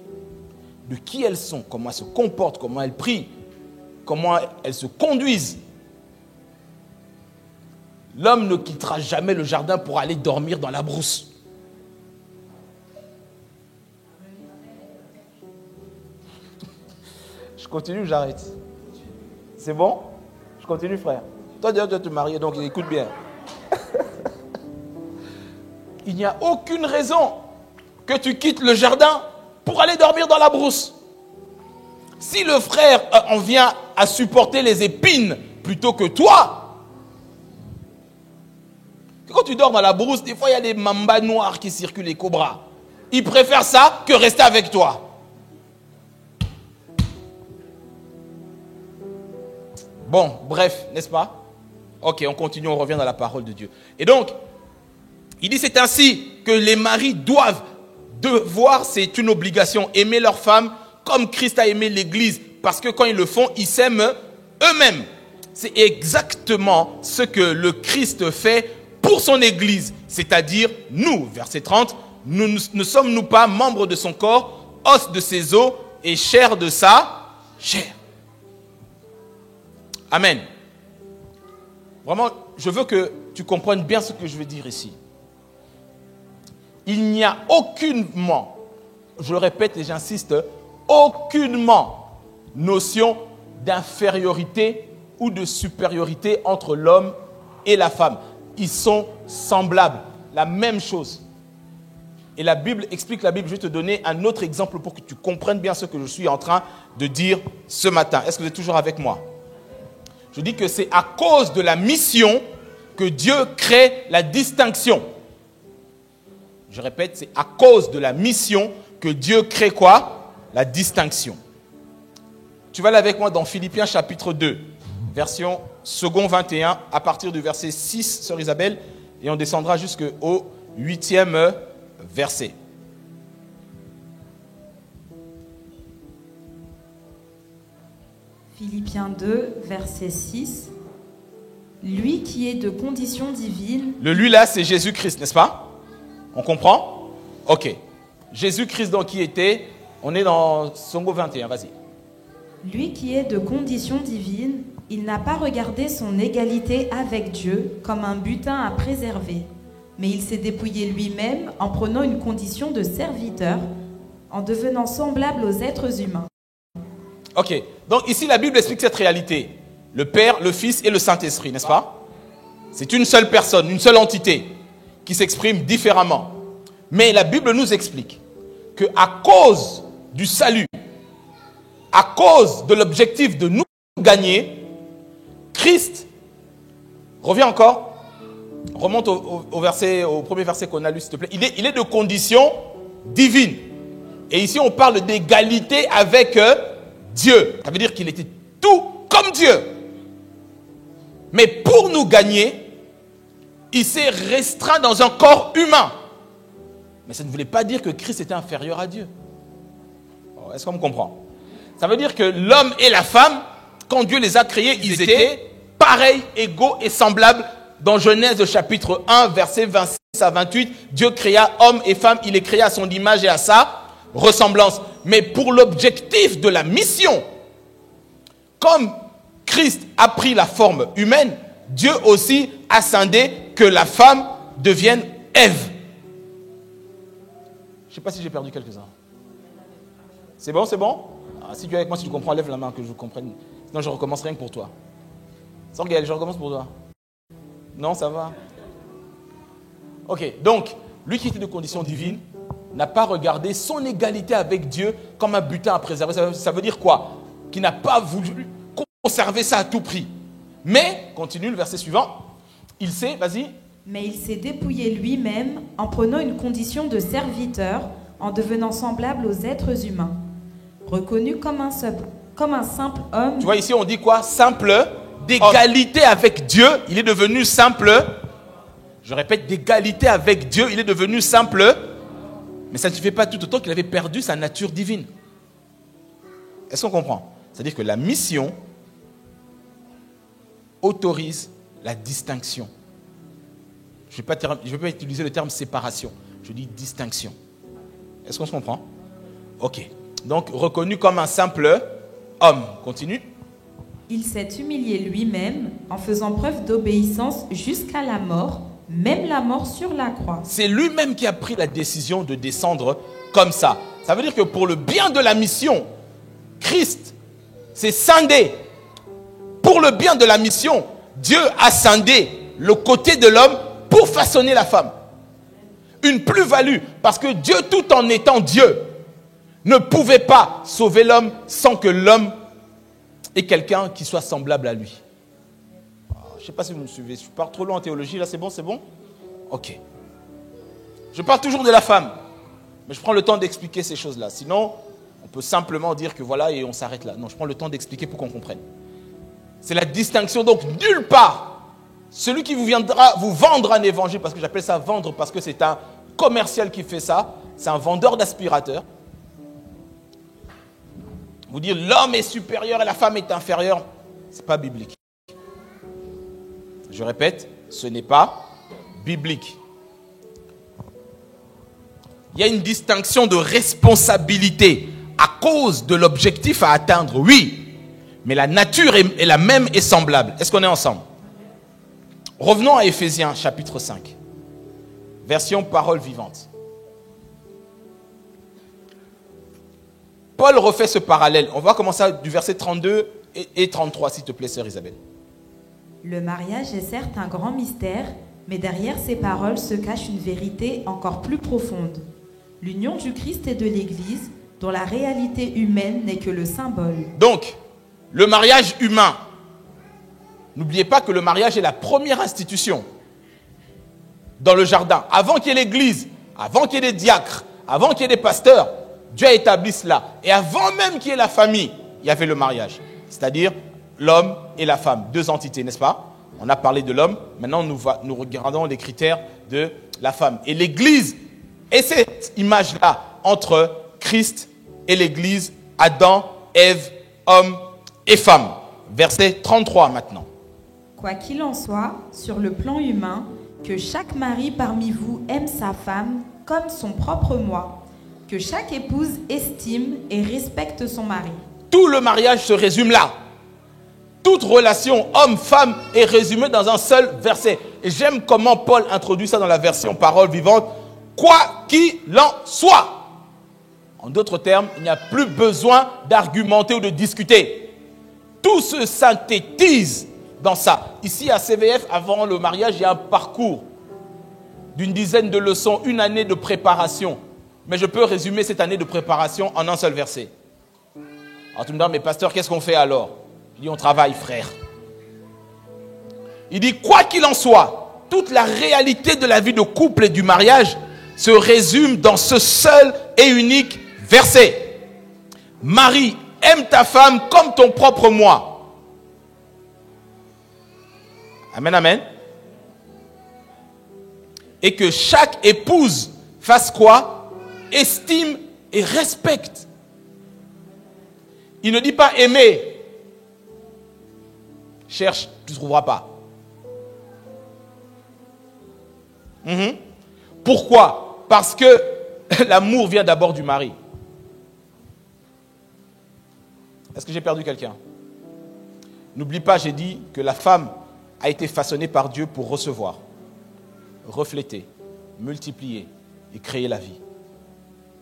de qui elles sont, comment elles se comportent, comment elles prient, comment elles se conduisent, l'homme ne quittera jamais le jardin pour aller dormir dans la brousse. Je continue ou j'arrête? C'est bon? Je continue, frère. Toi, d'ailleurs, tu dois te marier, donc écoute bien. Il n'y a aucune raison que tu quittes le jardin pour aller dormir dans la brousse. Si le frère en vient à supporter les épines plutôt que toi, quand tu dors dans la brousse, des fois il y a des mambas noirs qui circulent, les cobras. Ils préfèrent ça que rester avec toi. Bon, bref, n'est-ce pas? Ok, on continue, on revient dans la parole de Dieu. Et donc, il dit c'est ainsi que les maris doivent devoir, c'est une obligation, aimer leur femme comme Christ a aimé l'Église. Parce que quand ils le font, ils s'aiment eux-mêmes. C'est exactement ce que le Christ fait pour son Église. C'est-à-dire, nous, verset 30, nous ne sommes-nous pas membres de son corps, os de ses os et chair de sa chair. Amen. Vraiment, je veux que tu comprennes bien ce que je veux dire ici. Il n'y a aucunement, je le répète et j'insiste, aucunement notion d'infériorité ou de supériorité entre l'homme et la femme. Ils sont semblables, la même chose. Et la Bible explique la Bible. Je vais te donner un autre exemple pour que tu comprennes bien ce que je suis en train de dire ce matin. Est-ce que vous êtes toujours avec moi? Je dis que c'est à cause de la mission que Dieu crée la distinction. Je répète, c'est à cause de la mission que Dieu crée quoi? La distinction. Tu vas aller avec moi dans Philippiens chapitre 2, version second 21, à partir du verset 6, sœur Isabelle, et on descendra jusqu'au 8e verset. Philippiens 2, verset 6. Lui qui est de condition divine. Le lui là, c'est Jésus-Christ, n'est-ce pas? On comprend? Ok. Jésus-Christ donc qui était? On est dans Songo 21, vas-y. Lui qui est de condition divine, il n'a pas regardé son égalité avec Dieu comme un butin à préserver, mais il s'est dépouillé lui-même en prenant une condition de serviteur, en devenant semblable aux êtres humains. Ok. Donc ici, la Bible explique cette réalité. Le Père, le Fils et le Saint-Esprit, n'est-ce pas? C'est une seule personne, une seule entité qui s'exprime différemment. Mais la Bible nous explique qu'à cause du salut, à cause de l'objectif de nous gagner, Christ, reviens encore, remonte au premier verset qu'on a lu, s'il te plaît. Il est de condition divine. Et ici, on parle d'égalité avec Dieu. Ça veut dire qu'il était tout comme Dieu. Mais pour nous gagner, il s'est restreint dans un corps humain. Mais ça ne voulait pas dire que Christ était inférieur à Dieu. Est-ce qu'on me comprend? Ça veut dire que l'homme et la femme, quand Dieu les a créés, ils étaient pareils, égaux et semblables. Dans Genèse chapitre 1, versets 26 à 28, Dieu créa homme et femme, il les créa à son image et à sa ressemblance. Mais pour l'objectif de la mission, comme Christ a pris la forme humaine, Dieu aussi a scindé que la femme devienne Ève. Je ne sais pas si j'ai perdu quelques-uns. C'est bon, c'est bon? Si tu es avec moi, si tu comprends, lève la main que je comprenne. Sinon, je recommence rien que pour toi. Sans Gaël, je recommence pour toi. Non, ça va. Ok, donc, lui qui était de condition divine n'a pas regardé son égalité avec Dieu comme un butin à préserver. Ça veut dire quoi? Qu'il n'a pas voulu conserver ça à tout prix. Mais, continue le verset suivant, il s'est, vas-y. Mais il s'est dépouillé lui-même en prenant une condition de serviteur, en devenant semblable aux êtres humains. Reconnu comme un simple homme. Tu vois ici on dit quoi? Simple, d'égalité avec Dieu, il est devenu simple. Je répète, d'égalité avec Dieu, il est devenu simple. Mais ça ne suffit pas tout autant qu'il avait perdu sa nature divine. Est-ce qu'on comprend? C'est-à-dire que la mission autorise la distinction. Je ne vais pas utiliser le terme séparation, je dis distinction. Est-ce qu'on se comprend? Ok. Donc, reconnu comme un simple homme. Continue. Il s'est humilié lui-même en faisant preuve d'obéissance jusqu'à la mort, même la mort sur la croix. C'est lui-même qui a pris la décision de descendre comme ça. Ça veut dire que pour le bien de la mission, Christ s'est scindé. Pour le bien de la mission, Dieu a scindé le côté de l'homme pour façonner la femme. Une plus-value, parce que Dieu, tout en étant Dieu, ne pouvait pas sauver l'homme sans que l'homme ait quelqu'un qui soit semblable à lui. Je ne sais pas si vous me suivez, je pars trop loin en théologie, là c'est bon, c'est bon? Ok. Je parle toujours de la femme, mais je prends le temps d'expliquer ces choses-là. Sinon, on peut simplement dire que voilà et on s'arrête là. Non, je prends le temps d'expliquer pour qu'on comprenne. C'est la distinction, donc nulle part. Celui qui viendra vous vendre un évangile, parce que j'appelle ça vendre, parce que c'est un commercial qui fait ça, c'est un vendeur d'aspirateurs. Vous dire l'homme est supérieur et la femme est inférieure, ce n'est pas biblique. Je répète, ce n'est pas biblique. Il y a une distinction de responsabilité à cause de l'objectif à atteindre, oui, mais la nature est la même et semblable. Est-ce qu'on est ensemble? Revenons à Éphésiens chapitre 5, version parole vivante. Paul refait ce parallèle. On va commencer du verset 32 et 33, s'il te plaît, sœur Isabelle. Le mariage est certes un grand mystère, mais derrière ces paroles se cache une vérité encore plus profonde. L'union du Christ et de l'Église, dont la réalité humaine n'est que le symbole. Donc, le mariage humain. N'oubliez pas que le mariage est la première institution dans le jardin. Avant qu'il y ait l'Église, avant qu'il y ait des diacres, avant qu'il y ait des pasteurs, Dieu a établi cela. Et avant même qu'il y ait la famille, il y avait le mariage. C'est-à-dire l'homme et la femme, deux entités, n'est-ce pas? On a parlé de l'homme, maintenant nous regardons les critères de la femme. Et l'Église est cette image-là entre Christ et l'Église, Adam, Ève, homme et femme. Verset 33 maintenant. Quoi qu'il en soit, sur le plan humain, que chaque mari parmi vous aime sa femme comme son propre moi, que chaque épouse estime et respecte son mari. Tout le mariage se résume là. Toute relation homme-femme est résumée dans un seul verset. Et j'aime comment Paul introduit ça dans la version parole vivante. Quoi qu'il en soit. En d'autres termes, il n'y a plus besoin d'argumenter ou de discuter. Tout se synthétise dans ça. Ici à CVF, avant le mariage, il y a un parcours d'une dizaine de leçons, une année de préparation. Mais je peux résumer cette année de préparation en un seul verset. Alors tu me dis, mais pasteur, qu'est-ce qu'on fait alors? Il dit, on travaille, frère. Il dit, quoi qu'il en soit, toute la réalité de la vie de couple et du mariage se résume dans ce seul et unique verset. Marie, aime ta femme comme ton propre moi. Amen, amen. Et que chaque épouse fasse quoi? Estime et respecte. Il ne dit pas aimer. Cherche, tu ne trouveras pas. Pourquoi? Parce que l'amour vient d'abord du mari. Est-ce que j'ai perdu quelqu'un? N'oublie pas, j'ai dit que la femme a été façonnée par Dieu pour recevoir, refléter, multiplier et créer la vie.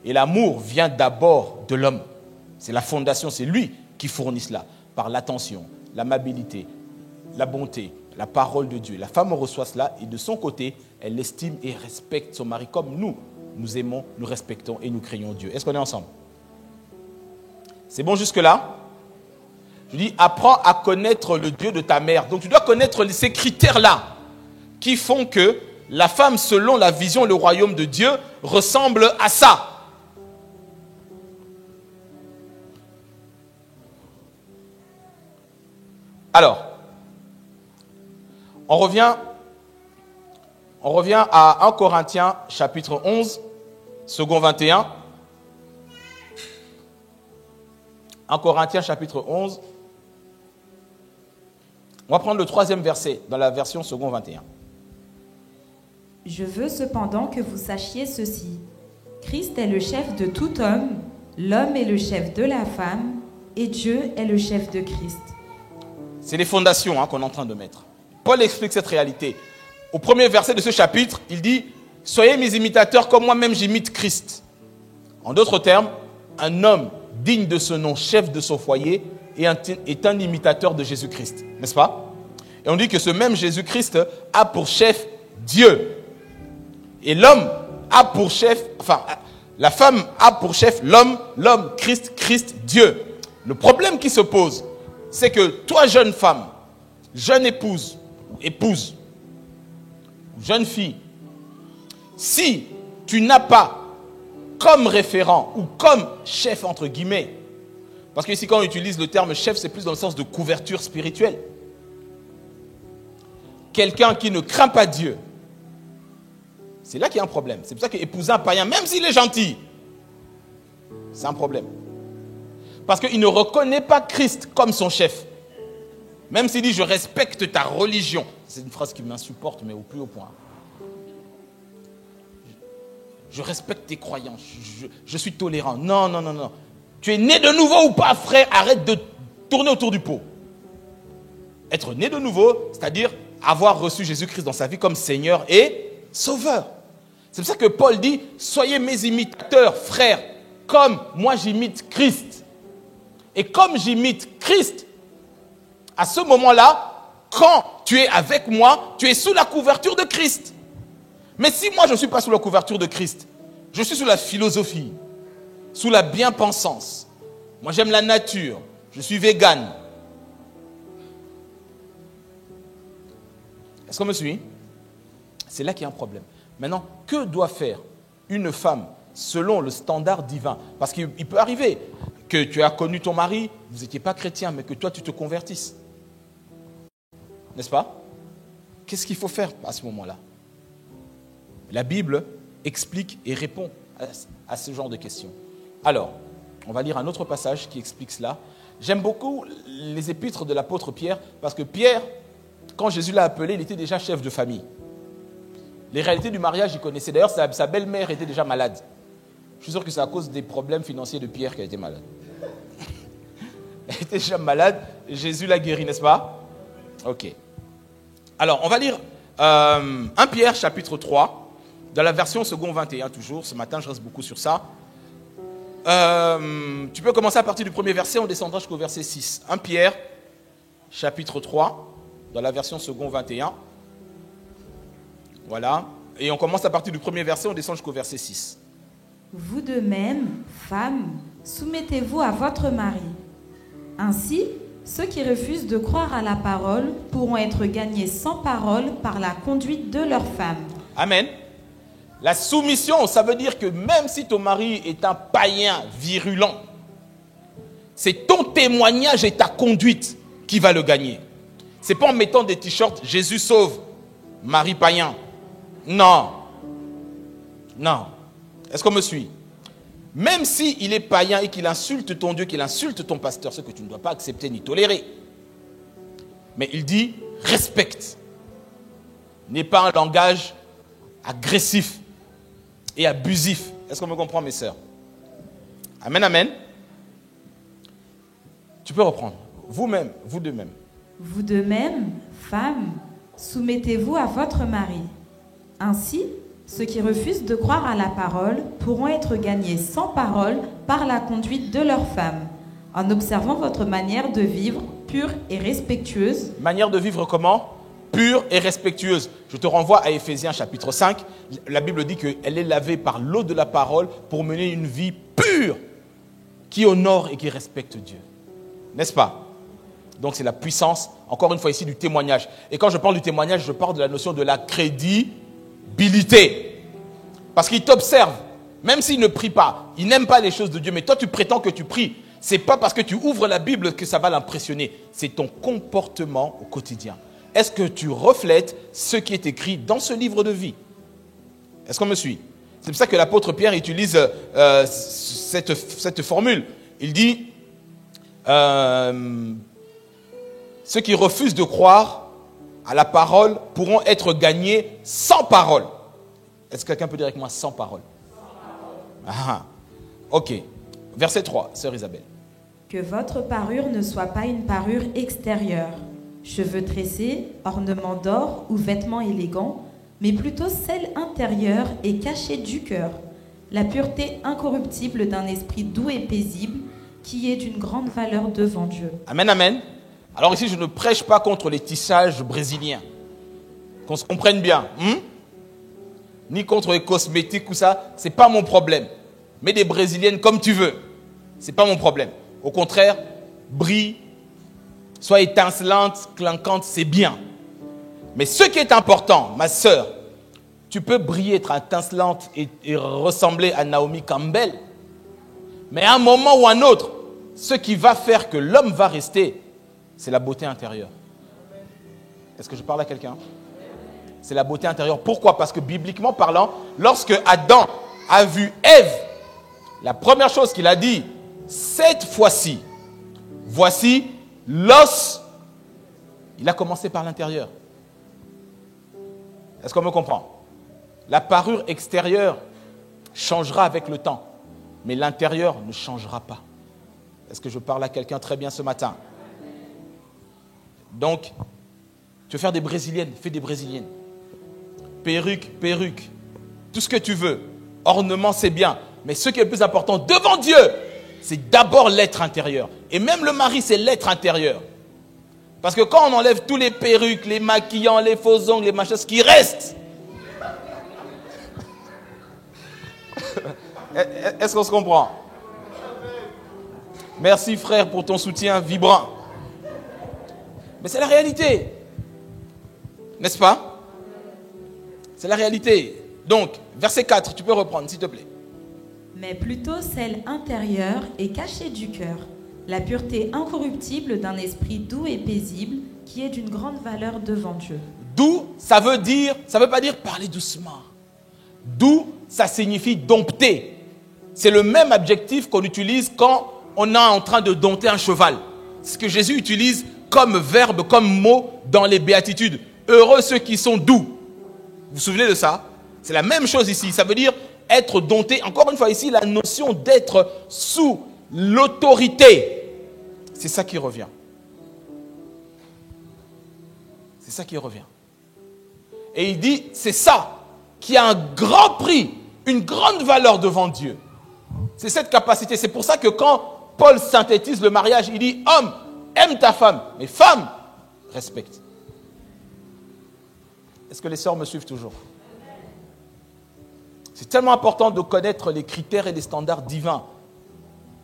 Et l'amour vient d'abord de l'homme. C'est la fondation, c'est lui qui fournit cela par l'attention, l'amabilité, la bonté, la parole de Dieu. La femme reçoit cela et de son côté, elle estime et respecte son mari comme nous aimons, nous respectons et nous craignons Dieu. Est-ce qu'on est ensemble? C'est bon jusque-là? Je dis, apprends à connaître le Dieu de ta mère. Donc tu dois connaître ces critères-là qui font que la femme, selon la vision, le royaume de Dieu, ressemble à ça. Alors, on revient à 1 Corinthiens chapitre 11, second 21. 1 Corinthiens chapitre 11. On va prendre le 3e verset dans la version second 21. Je veux cependant que vous sachiez ceci. Christ est le chef de tout homme, l'homme est le chef de la femme, et Dieu est le chef de Christ. C'est les fondations qu'on est en train de mettre. Paul explique cette réalité. Au premier verset de ce chapitre, il dit « Soyez mes imitateurs comme moi-même j'imite Christ ». En d'autres termes, un homme digne de ce nom, chef de son foyer, est un imitateur de Jésus-Christ. N'est-ce pas? Et on dit que ce même Jésus-Christ a pour chef Dieu. Et l'homme a pour chef, la femme a pour chef l'homme, Christ, Dieu. Le problème qui se pose, c'est que toi, jeune femme, jeune épouse, jeune fille, si tu n'as pas comme référent ou comme chef, entre guillemets, parce qu'ici quand on utilise le terme chef, c'est plus dans le sens de couverture spirituelle. Quelqu'un qui ne craint pas Dieu, c'est là qu'il y a un problème. C'est pour ça qu'épouser un païen, même s'il est gentil, c'est un problème. Parce qu'il ne reconnaît pas Christ comme son chef. Même s'il dit « je respecte ta religion ». C'est une phrase qui m'insupporte, mais au plus haut point. Je respecte tes croyances, je suis tolérant. Non. Tu es né de nouveau ou pas, frère? Arrête de tourner autour du pot. Être né de nouveau, c'est-à-dire avoir reçu Jésus-Christ dans sa vie comme Seigneur et Sauveur. C'est pour ça que Paul dit « Soyez mes imitateurs, frères, comme moi j'imite Christ. » Et comme j'imite Christ, à ce moment-là, quand tu es avec moi, tu es sous la couverture de Christ. Mais si moi je ne suis pas sous la couverture de Christ, je suis sous la philosophie, sous la bien-pensance. Moi j'aime la nature, je suis vegan. Est-ce qu'on me suit? C'est là qu'il y a un problème. Maintenant, que doit faire une femme selon le standard divin? Parce qu'il peut arriver que tu as connu ton mari, vous n'étiez pas chrétien, mais que toi tu te convertisses. N'est-ce pas? Qu'est-ce qu'il faut faire à ce moment-là? La Bible explique et répond à ce genre de questions. Alors, on va lire un autre passage qui explique cela. J'aime beaucoup les épîtres de l'apôtre Pierre, parce que Pierre, quand Jésus l'a appelé, il était déjà chef de famille. Les réalités du mariage, il connaissait. D'ailleurs, sa belle-mère était déjà malade. Je suis sûr que c'est à cause des problèmes financiers de Pierre qu'elle était malade. Elle était déjà malade, Jésus l'a guérie, n'est-ce pas? Ok. Alors, on va lire 1 Pierre chapitre 3, dans la version second 21 toujours. Ce matin, je reste beaucoup sur ça. Tu peux commencer à partir du premier verset, on descendra jusqu'au verset 6. 1 Pierre chapitre 3, dans la version second 21. Voilà. Et on commence à partir du premier verset, on descend jusqu'au verset 6. Vous de même, femmes, soumettez-vous à votre mari. Ainsi, ceux qui refusent de croire à la parole pourront être gagnés sans parole par la conduite de leur femme. Amen. La soumission, ça veut dire que même si ton mari est un païen virulent, c'est ton témoignage et ta conduite qui va le gagner. C'est pas en mettant des t-shirts « Jésus sauve, Marie païen ». Non. Non. Est-ce qu'on me suit? Même s'il est païen et qu'il insulte ton Dieu, qu'il insulte ton pasteur, ce que tu ne dois pas accepter ni tolérer. Mais il dit « respecte ». N'est pas un langage agressif et abusif. Est-ce qu'on me comprend, mes sœurs? Amen, amen. Tu peux reprendre. Vous-même, vous de même. Vous de même, femmes, soumettez-vous à votre mari. Ainsi, ceux qui refusent de croire à la parole pourront être gagnés sans parole par la conduite de leurs femmes, en observant votre manière de vivre pure et respectueuse. Manière de vivre comment? Pure et respectueuse. Je te renvoie à Éphésiens chapitre 5. La Bible dit qu'elle est lavée par l'eau de la parole pour mener une vie pure qui honore et qui respecte Dieu. N'est-ce pas? Donc c'est la puissance, encore une fois ici, du témoignage. Et quand je parle du témoignage, je parle de la notion de la crédibilité. Parce qu'il t'observe, même s'il ne prie pas, il n'aime pas les choses de Dieu, mais toi tu prétends que tu pries. Ce n'est pas parce que tu ouvres la Bible que ça va l'impressionner. C'est ton comportement au quotidien. Est-ce que tu reflètes ce qui est écrit dans ce livre de vie? Est-ce qu'on me suit? C'est pour ça que l'apôtre Pierre utilise cette formule. Il dit, ceux qui refusent de croire à la parole pourront être gagnés sans parole. Est-ce que quelqu'un peut dire avec moi sans parole? Ah, ok. Verset 3, sœur Isabelle. Que votre parure ne soit pas une parure extérieure, cheveux tressés, ornements d'or ou vêtements élégants, mais plutôt celle intérieure et cachée du cœur, la pureté incorruptible d'un esprit doux et paisible, qui est d'une grande valeur devant Dieu. Amen, amen. Alors ici, je ne prêche pas contre les tissages brésiliens. Qu'on se comprenne bien. Ni contre les cosmétiques ou ça, c'est pas mon problème. Mets des brésiliennes comme tu veux. C'est pas mon problème. Au contraire, brille, sois étincelante, clinquante, c'est bien. Mais ce qui est important, ma sœur, tu peux briller, être étincelante et ressembler à Naomi Campbell. Mais à un moment ou à un autre, ce qui va faire que l'homme va rester, c'est la beauté intérieure. Est-ce que je parle à quelqu'un? C'est la beauté intérieure. Pourquoi? Parce que bibliquement parlant, lorsque Adam a vu Ève, la première chose qu'il a dit, cette fois-ci, voici l'os. Il a commencé par l'intérieur. Est-ce qu'on me comprend? La parure extérieure changera avec le temps, mais l'intérieur ne changera pas. Est-ce que je parle à quelqu'un très bien ce matin? Donc, tu veux faire des brésiliennes, fais des brésiliennes. Perruque, tout ce que tu veux. Ornement, c'est bien. Mais ce qui est le plus important devant Dieu, c'est d'abord l'être intérieur. Et même le mari, c'est l'être intérieur. Parce que quand on enlève tous les perruques, les maquillants, les faux ongles, les machins, ce qui reste. Est-ce qu'on se comprend? Merci frère pour ton soutien vibrant. Mais c'est la réalité. N'est-ce pas? C'est la réalité. Donc, verset 4, tu peux reprendre s'il te plaît. Mais plutôt celle intérieure et cachée du cœur, la pureté incorruptible d'un esprit doux et paisible, qui est d'une grande valeur devant Dieu. Doux, ça veut pas dire parler doucement. Doux, ça signifie dompter. C'est le même adjectif qu'on utilise quand on est en train de dompter un cheval. C'est ce que Jésus utilise comme verbe, comme mot dans les béatitudes. Heureux ceux qui sont doux. Vous vous souvenez de ça? C'est la même chose ici. Ça veut dire être dompté. Encore une fois ici, la notion d'être sous l'autorité. C'est ça qui revient. C'est ça qui revient. Et il dit, c'est ça qui a un grand prix, une grande valeur devant Dieu. C'est cette capacité. C'est pour ça que quand Paul synthétise le mariage, il dit, homme, aime ta femme, mais femme, respecte. Est-ce que les sœurs me suivent toujours? C'est tellement important de connaître les critères et les standards divins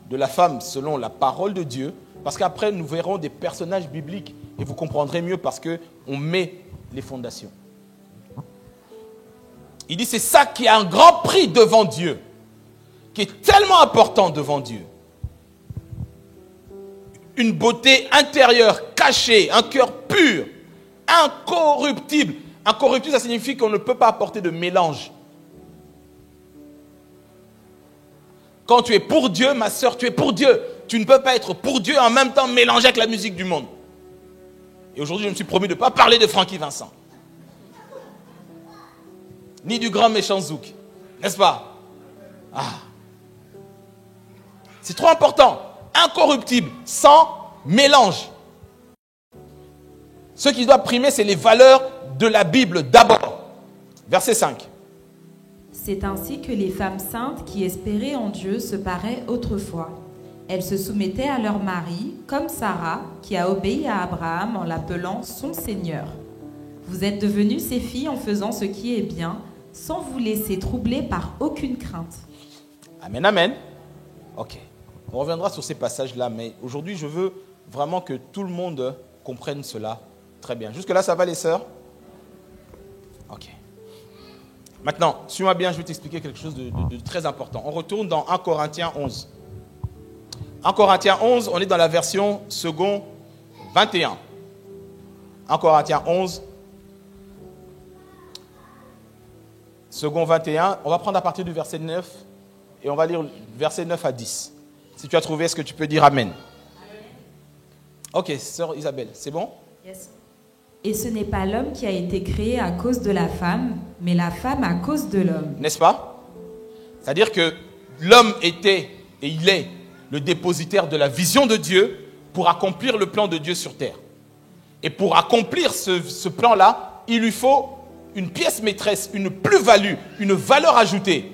de la femme selon la parole de Dieu, parce qu'après nous verrons des personnages bibliques et vous comprendrez mieux parce qu'on met les fondations. Il dit c'est ça qui a un grand prix devant Dieu, qui est tellement important devant Dieu. Une beauté intérieure, cachée, un cœur pur pur, incorruptible. Incorruptible, ça signifie qu'on ne peut pas apporter de mélange. Quand tu es pour Dieu, ma sœur, tu es pour Dieu. Tu ne peux pas être pour Dieu et en même temps mélanger avec la musique du monde. Et aujourd'hui, je me suis promis de ne pas parler de Francky Vincent. Ni du grand méchant Zouk. N'est-ce pas? C'est trop important. Incorruptible, sans mélange. Ce qui doit primer, c'est les valeurs de la Bible d'abord. Verset 5. C'est ainsi que les femmes saintes qui espéraient en Dieu se paraient autrefois. Elles se soumettaient à leur mari, comme Sarah, qui a obéi à Abraham en l'appelant son Seigneur. Vous êtes devenues ses filles en faisant ce qui est bien, sans vous laisser troubler par aucune crainte. Amen, amen. Ok. On reviendra sur ces passages-là, mais aujourd'hui, je veux vraiment que tout le monde comprenne cela très bien. Jusque-là, ça va, les sœurs? Ok. Maintenant, suis-moi bien, je vais t'expliquer quelque chose de très important. On retourne dans 1 Corinthiens 11. 1 Corinthiens 11, on est dans la version second 21. 1 Corinthiens 11, second 21. On va prendre à partir du verset 9 et on va lire verset 9 à 10. Si tu as trouvé, est-ce que tu peux dire Amen? Ok, sœur Isabelle, c'est bon? Yes. Et ce n'est pas l'homme qui a été créé à cause de la femme, mais la femme à cause de l'homme. N'est-ce pas? C'est-à-dire que l'homme était, et il est, le dépositaire de la vision de Dieu pour accomplir le plan de Dieu sur terre. Et pour accomplir ce plan-là, il lui faut une pièce maîtresse, une plus-value, une valeur ajoutée.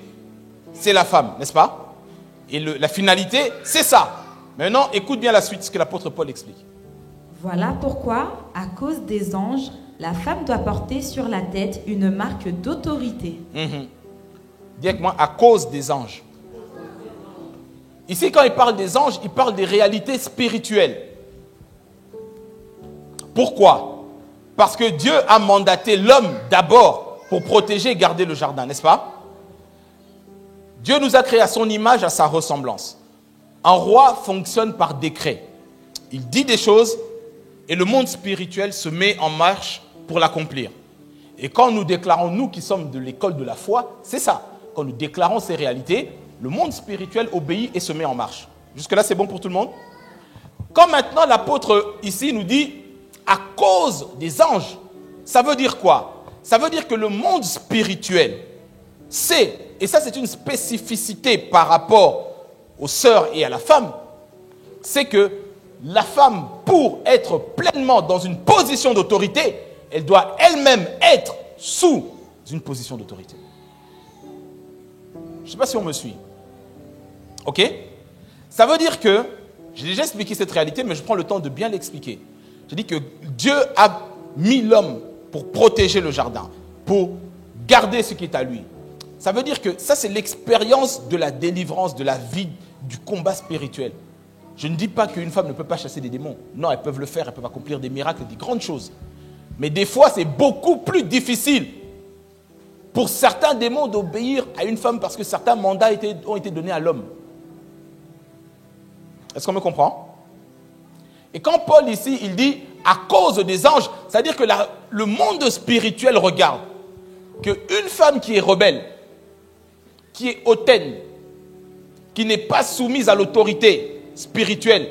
C'est la femme, n'est-ce pas? Et la finalité, c'est ça. Maintenant, écoute bien la suite, ce que l'apôtre Paul explique. Voilà pourquoi, à cause des anges, la femme doit porter sur la tête une marque d'autorité. Dis avec moi, à cause des anges. Ici, quand il parle des anges, il parle des réalités spirituelles. Pourquoi? Parce que Dieu a mandaté l'homme d'abord pour protéger et garder le jardin, n'est-ce pas? Dieu nous a créé à son image, à sa ressemblance. Un roi fonctionne par décret. Il dit des choses et le monde spirituel se met en marche pour l'accomplir. Et quand nous déclarons, nous qui sommes de l'école de la foi, c'est ça. Quand nous déclarons ces réalités, le monde spirituel obéit et se met en marche. Jusque-là, c'est bon pour tout le monde? Quand maintenant l'apôtre ici nous dit à cause des anges, ça veut dire quoi? Ça veut dire que le monde spirituel sait, et ça c'est une spécificité par rapport aux sœurs et à la femme, c'est que la femme, pour être pleinement dans une position d'autorité, elle doit elle-même être sous une position d'autorité. Je ne sais pas si on me suit. Ok? Ça veut dire que, j'ai déjà expliqué cette réalité, mais je prends le temps de bien l'expliquer. Je dis que Dieu a mis l'homme pour protéger le jardin, pour garder ce qui est à lui. Ça veut dire que ça, c'est l'expérience de la délivrance, de la vie, du combat spirituel. Je ne dis pas qu'une femme ne peut pas chasser des démons. Non, elles peuvent le faire, elles peuvent accomplir des miracles, des grandes choses. Mais des fois, c'est beaucoup plus difficile pour certains démons d'obéir à une femme parce que certains mandats ont été donnés à l'homme. Est-ce qu'on me comprend? Et quand Paul ici, il dit à cause des anges, c'est-à-dire que le monde spirituel regarde qu'une femme qui est rebelle, qui est hautaine, qui n'est pas soumise à l'autorité spirituelle,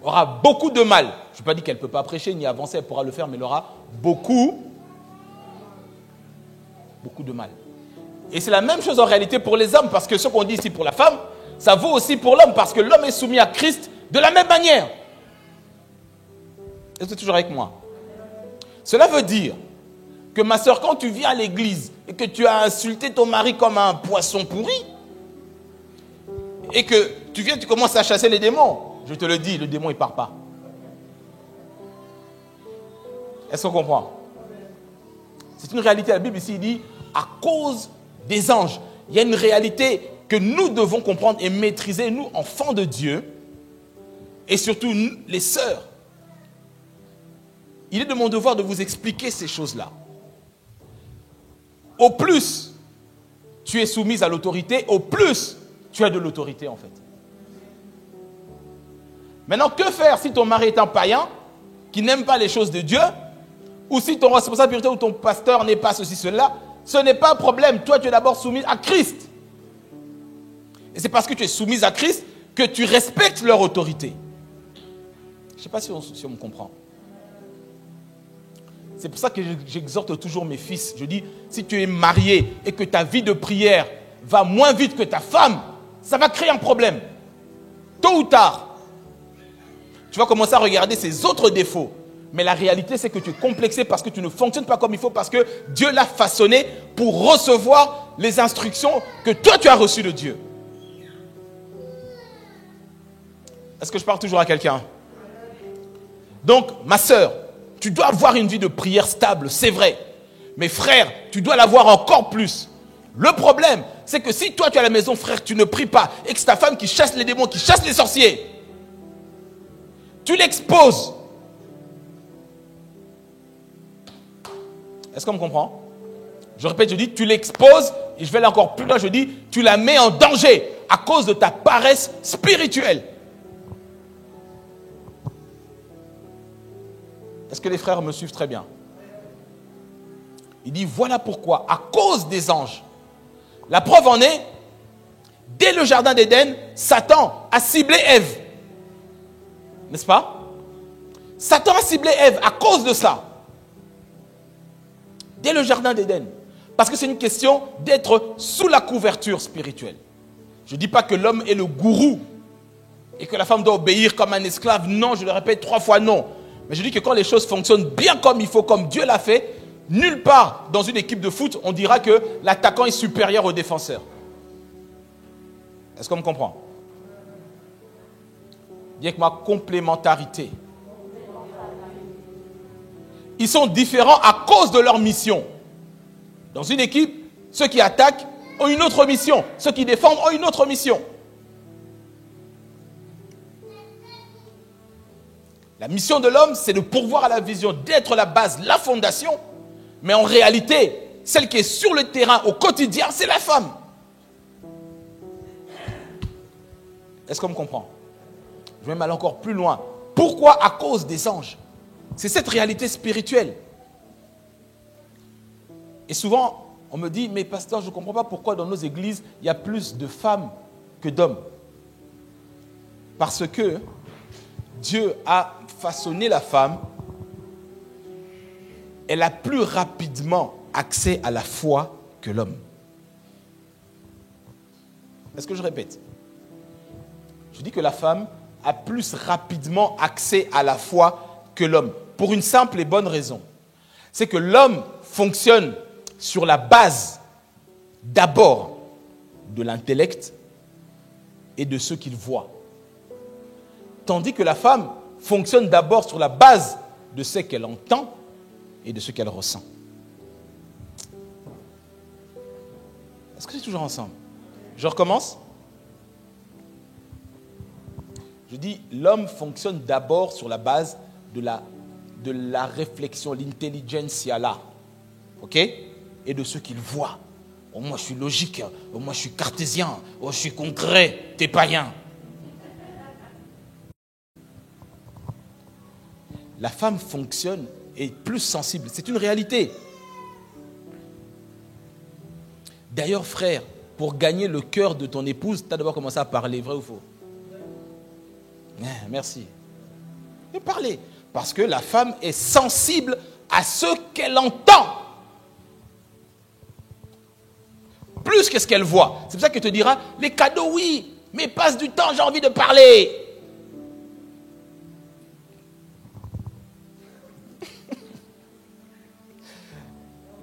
aura beaucoup de mal. Je ne veux pas dire qu'elle ne peut pas prêcher ni avancer, elle pourra le faire, mais elle aura beaucoup de mal. Et c'est la même chose en réalité pour les hommes, parce que ce qu'on dit ici pour la femme, ça vaut aussi pour l'homme, parce que l'homme est soumis à Christ de la même manière. Est-ce que tu es toujours avec moi? Cela veut dire que ma soeur, quand tu viens à l'église et que tu as insulté ton mari comme un poisson pourri, et que tu viens, tu commences à chasser les démons, je te le dis, le démon, il ne part pas. Est-ce qu'on comprend? C'est une réalité. La Bible ici, il dit, à cause des anges, il y a une réalité que nous devons comprendre et maîtriser, nous, enfants de Dieu, et surtout les sœurs. Il est de mon devoir de vous expliquer ces choses-là. Au plus tu es soumise à l'autorité, au plus tu as de l'autorité en fait. Maintenant, que faire si ton mari est un païen qui n'aime pas les choses de Dieu, ou si ton responsable spirituel ou ton pasteur n'est pas ceci, cela, ce n'est pas un problème. Toi, tu es d'abord soumise à Christ. Et c'est parce que tu es soumise à Christ que tu respectes leur autorité. Je ne sais pas si on me comprend. C'est pour ça que j'exhorte toujours mes fils. Je dis, si tu es marié et que ta vie de prière va moins vite que ta femme, ça va créer un problème. Tôt ou tard, tu vas commencer à regarder ses autres défauts. Mais la réalité, c'est que tu es complexé parce que tu ne fonctionnes pas comme il faut, parce que Dieu l'a façonné pour recevoir les instructions que toi, tu as reçues de Dieu. Est-ce que je parle toujours à quelqu'un? Donc, ma sœur, tu dois avoir une vie de prière stable, c'est vrai. Mais frère, tu dois l'avoir encore plus. Le problème, c'est que si toi, tu es à la maison, frère, tu ne pries pas, et que c'est ta femme qui chasse les démons, qui chasse les sorciers, tu l'exposes. Est-ce qu'on me comprend? Je répète, je dis, tu l'exposes, et je vais aller encore plus loin, je dis, tu la mets en danger à cause de ta paresse spirituelle. Est-ce que les frères me suivent très bien? Il dit, voilà pourquoi, à cause des anges, la preuve en est, dès le jardin d'Éden, Satan a ciblé Ève. N'est-ce pas? Satan a ciblé Ève à cause de ça. Dès le jardin d'Éden. Parce que c'est une question d'être sous la couverture spirituelle. Je ne dis pas que l'homme est le gourou et que la femme doit obéir comme un esclave. Non, je le répète 3 fois non. Mais je dis que quand les choses fonctionnent bien comme il faut, comme Dieu l'a fait, nulle part dans une équipe de foot, on dira que l'attaquant est supérieur au défenseur. Est-ce qu'on me comprend? Dis avec ma complémentarité. Ils sont différents à cause de leur mission. Dans une équipe, ceux qui attaquent ont une autre mission. Ceux qui défendent ont une autre mission. La mission de l'homme, c'est de pourvoir à la vision, d'être la base, la fondation. Mais en réalité, celle qui est sur le terrain au quotidien, c'est la femme. Est-ce qu'on me comprend? Je vais même aller encore plus loin. Pourquoi? À cause des anges. C'est cette réalité spirituelle. Et souvent, on me dit, mais pasteur, je ne comprends pas pourquoi dans nos églises, il y a plus de femmes que d'hommes. Parce que Dieu a façonné la femme, elle a plus rapidement accès à la foi que l'homme. Est-ce que je répète? Je dis que la femme a plus rapidement accès à la foi que l'homme. Pour une simple et bonne raison. C'est que l'homme fonctionne sur la base d'abord de l'intellect et de ce qu'il voit. Tandis que la femme fonctionne d'abord sur la base de ce qu'elle entend et de ce qu'elle ressent. Est-ce que c'est toujours ensemble? Je recommence. Je dis, l'homme fonctionne d'abord sur la base de la réflexion, l'intelligentsia là. Ok? Et de ce qu'il voit. Oh, moi je suis logique, oh, moi je suis cartésien, oh, je suis concret, t'es païen. La femme fonctionne et est plus sensible. C'est une réalité. D'ailleurs, frère, pour gagner le cœur de ton épouse, tu as d'abord commencé à parler, vrai ou faux? Merci. Et parler. Parce que la femme est sensible à ce qu'elle entend. Plus que ce qu'elle voit. C'est pour ça qu'elle te dira, les cadeaux, oui, mais passe du temps, j'ai envie de parler.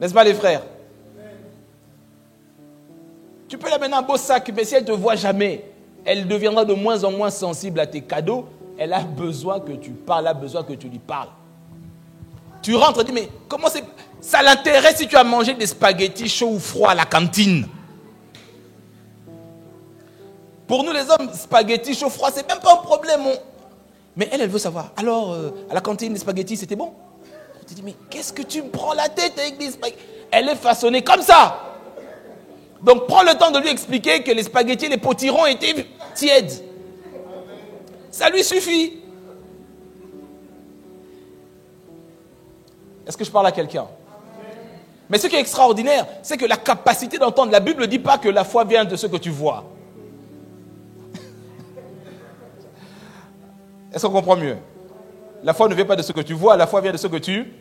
N'est-ce pas les frères? Tu peux lui amener un beau sac, mais si elle ne te voit jamais, elle deviendra de moins en moins sensible à tes cadeaux. Elle a besoin que tu parles, elle a besoin que tu lui parles. Tu rentres et dis, mais comment c'est... Ça l'intéresse si tu as mangé des spaghettis chauds ou froids à la cantine. Pour nous les hommes, spaghettis chauds froids, c'est même pas un problème. Mais elle veut savoir. Alors, à la cantine, les spaghettis, c'était bon? Tu te dis, mais qu'est-ce que tu me prends la tête avec des spaghettis? Elle est façonnée comme ça. Donc, prends le temps de lui expliquer que les spaghettis, les potirons étaient tièdes. Ça lui suffit. Est-ce que je parle à quelqu'un? Mais ce qui est extraordinaire, c'est que la capacité d'entendre, la Bible ne dit pas que la foi vient de ce que tu vois. Est-ce qu'on comprend mieux? La foi ne vient pas de ce que tu vois, la foi vient de ce que tu...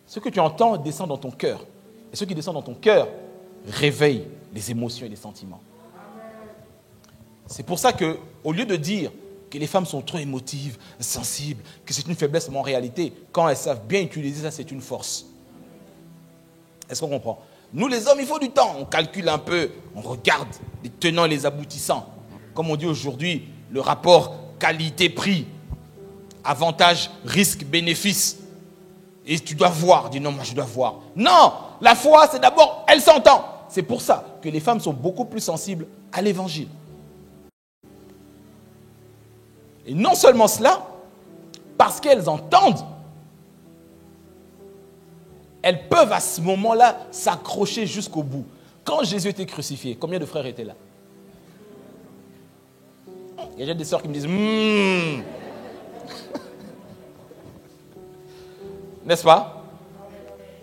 Ce que tu entends descend dans ton cœur. Et ce qui descend dans ton cœur réveille les émotions et les sentiments. C'est pour ça qu'au lieu de dire que les femmes sont trop émotives, sensibles, que c'est une faiblesse, mais en réalité, quand elles savent bien utiliser ça, c'est une force. Est-ce qu'on comprend? Nous, les hommes, il faut du temps. On calcule un peu, on regarde les tenants et les aboutissants. Comme on dit aujourd'hui, le rapport qualité-prix, avantage, risque, bénéfice. Et tu dois voir, dis non, moi je dois voir. Non, la foi, c'est d'abord, elle s'entend. C'est pour ça que les femmes sont beaucoup plus sensibles à l'évangile. Et non seulement cela, parce qu'elles entendent, elles peuvent à ce moment-là s'accrocher jusqu'au bout. Quand Jésus était crucifié, combien de frères étaient là? Il y a déjà des sœurs qui me disent N'est-ce pas?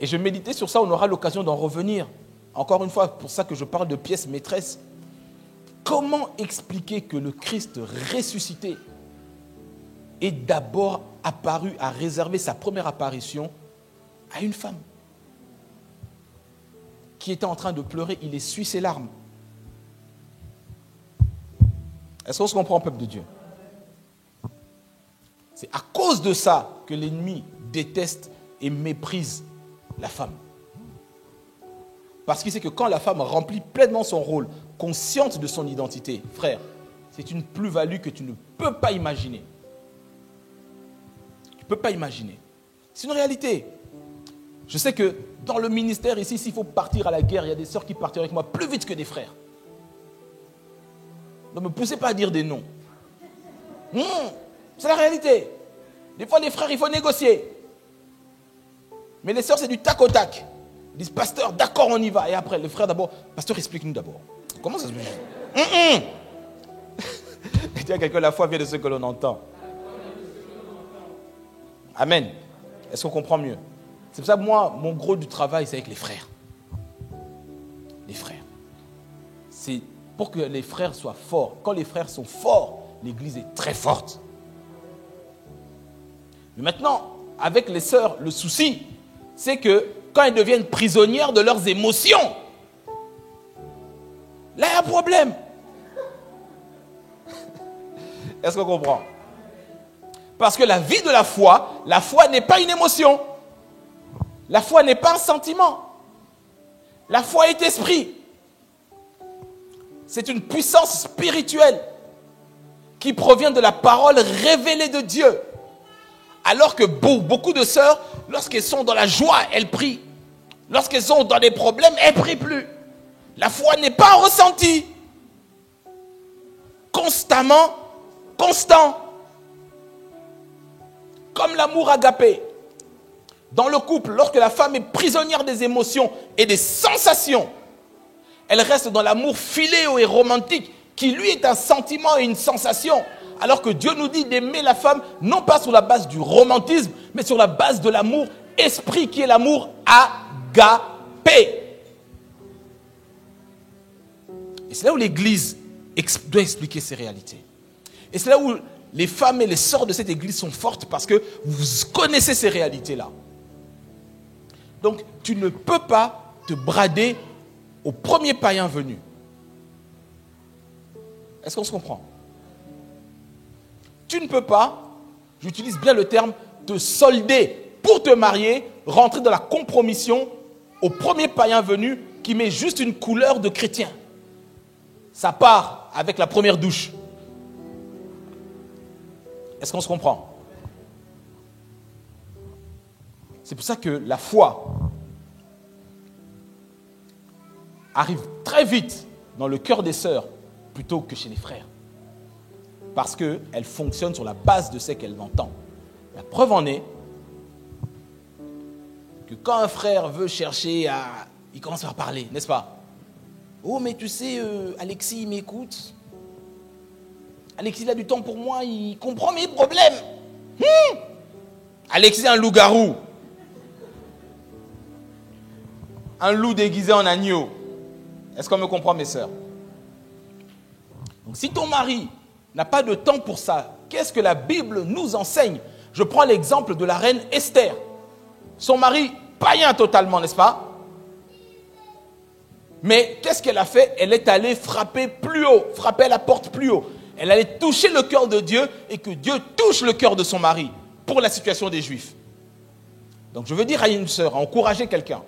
Et je méditais sur ça, on aura l'occasion d'en revenir. Encore une fois, pour ça que je parle de pièces maîtresses. Comment expliquer que le Christ ressuscité est d'abord apparu, a réservé sa première apparition à une femme qui était en train de pleurer, il essuie ses larmes. Est-ce qu'on se comprend, peuple de Dieu? C'est à cause de ça que l'ennemi déteste et méprise la femme. Parce qu'il sait que quand la femme remplit pleinement son rôle, consciente de son identité, frère, c'est une plus-value que tu ne peux pas imaginer. Tu ne peux pas imaginer. C'est une réalité. Je sais que dans le ministère ici, s'il faut partir à la guerre, il y a des sœurs qui partiront avec moi plus vite que des frères. Ne me poussez pas à dire des noms. C'est la réalité. Des fois, les frères, il faut négocier. Mais les sœurs, c'est du tac au tac. Ils disent, pasteur, d'accord, on y va. Et après, les frères, d'abord, pasteur, explique-nous d'abord. Comment ça se fait? Et dis à quelqu'un, la foi vient de ce que l'on entend. Amen. Est-ce qu'on comprend mieux? C'est pour ça que moi, mon gros du travail, c'est avec les frères. Les frères. C'est pour que les frères soient forts. Quand les frères sont forts, l'église est très forte. Mais maintenant, avec les sœurs, le souci, c'est que quand elles deviennent prisonnières de leurs émotions, là, il y a un problème. Est-ce qu'on comprend? Parce que la vie de la foi n'est pas une émotion. La foi n'est pas un sentiment. La foi est esprit. C'est une puissance spirituelle qui provient de la parole révélée de Dieu. Alors que beaucoup de sœurs, lorsqu'elles sont dans la joie, elles prient. Lorsqu'elles sont dans des problèmes, elles ne prient plus. La foi n'est pas un ressenti. Constamment, constant. Comme l'amour agapé. Dans le couple, lorsque la femme est prisonnière des émotions et des sensations, elle reste dans l'amour philéo et romantique, qui lui est un sentiment et une sensation. Alors que Dieu nous dit d'aimer la femme, non pas sur la base du romantisme, mais sur la base de l'amour esprit, qui est l'amour agapé. Et c'est là où l'Église doit expliquer ces réalités. Et c'est là où les femmes et les sœurs de cette Église sont fortes, parce que vous connaissez ces réalités-là. Donc, tu ne peux pas te brader au premier païen venu. Est-ce qu'on se comprend? Tu ne peux pas, j'utilise bien le terme, te solder pour te marier, rentrer dans la compromission au premier païen venu qui met juste une couleur de chrétien. Ça part avec la première douche. Est-ce qu'on se comprend? C'est pour ça que la foi arrive très vite dans le cœur des sœurs plutôt que chez les frères. Parce qu'elle fonctionne sur la base de ce qu'elle entend. La preuve en est que quand un frère veut chercher à... Il commence par parler, n'est-ce pas? Oh, mais tu sais, Alexis, il m'écoute. Alexis, il a du temps pour moi, il comprend mes problèmes. Alexis est un loup-garou. Un loup déguisé en agneau. Est-ce qu'on me comprend, mes sœurs? Donc, si ton mari n'a pas de temps pour ça, qu'est-ce que la Bible nous enseigne? Je prends l'exemple de la reine Esther. Son mari, païen totalement, n'est-ce pas? Mais qu'est-ce qu'elle a fait? Elle est allée frapper plus haut, frapper à la porte plus haut. Elle allait toucher le cœur de Dieu et que Dieu touche le cœur de son mari pour la situation des Juifs. Donc je veux dire à une sœur, à encourager quelqu'un.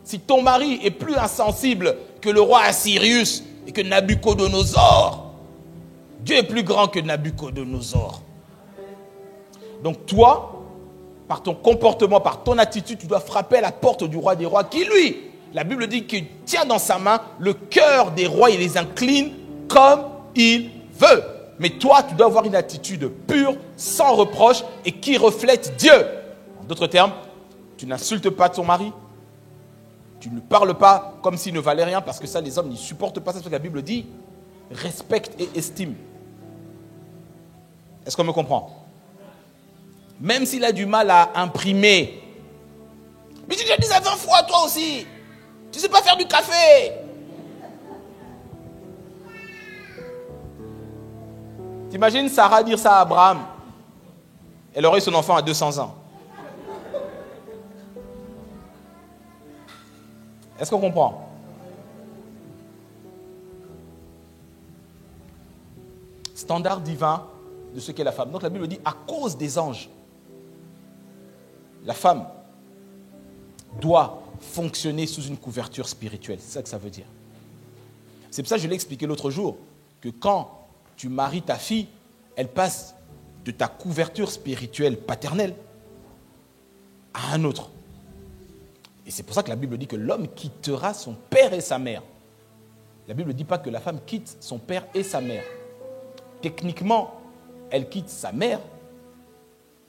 Si ton mari est plus insensible que le roi Assyrius et que Nabuchodonosor, Dieu est plus grand que Nabuchodonosor. Donc toi, par ton comportement, par ton attitude, tu dois frapper à la porte du roi des rois qui, lui, la Bible dit qu'il tient dans sa main le cœur des rois et les incline comme il veut. Mais toi, tu dois avoir une attitude pure, sans reproche et qui reflète Dieu. En d'autres termes, tu n'insultes pas ton mari. Tu ne parles pas comme s'il ne valait rien, parce que ça, les hommes ne supportent pas ça. C'est ce que la Bible dit. Respecte et estime. Est-ce qu'on me comprend? Même s'il a du mal à imprimer. Mais j'ai déjà dit ça 20 fois, toi aussi. Tu ne sais pas faire du café. T'imagines Sarah dire ça à Abraham? Elle aurait eu son enfant à 200 ans. Est-ce qu'on comprend? Standard divin de ce qu'est la femme. Donc la Bible dit, à cause des anges, la femme doit fonctionner sous une couverture spirituelle. C'est ça que ça veut dire. C'est pour ça que je l'ai expliqué l'autre jour, que quand tu maries ta fille, elle passe de ta couverture spirituelle paternelle à un autre. Et c'est pour ça que la Bible dit que l'homme quittera son père et sa mère. La Bible ne dit pas que la femme quitte son père et sa mère. Techniquement, elle quitte sa mère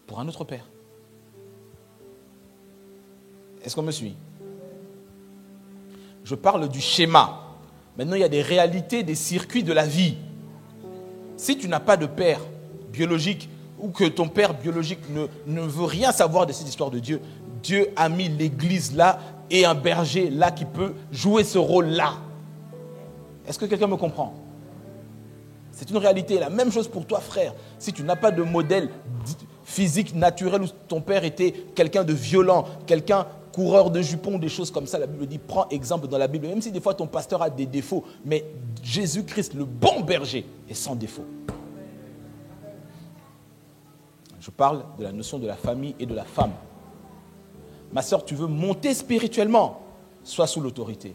pour un autre père. Est-ce qu'on me suit? Je parle du schéma. Maintenant, il y a des réalités, des circuits de la vie. Si tu n'as pas de père biologique ou que ton père biologique ne veut rien savoir de cette histoire de Dieu, Dieu a mis l'église là et un berger là qui peut jouer ce rôle-là. Est-ce que quelqu'un me comprend? C'est une réalité. La même chose pour toi, frère. Si tu n'as pas de modèle physique, naturel, où ton père était quelqu'un de violent, quelqu'un coureur de jupons, des choses comme ça, la Bible dit, prends exemple dans la Bible. Même si des fois ton pasteur a des défauts, mais Jésus-Christ, le bon berger, est sans défaut. Je parle de la notion de la famille et de la femme. Ma soeur, tu veux monter spirituellement, sois sous l'autorité.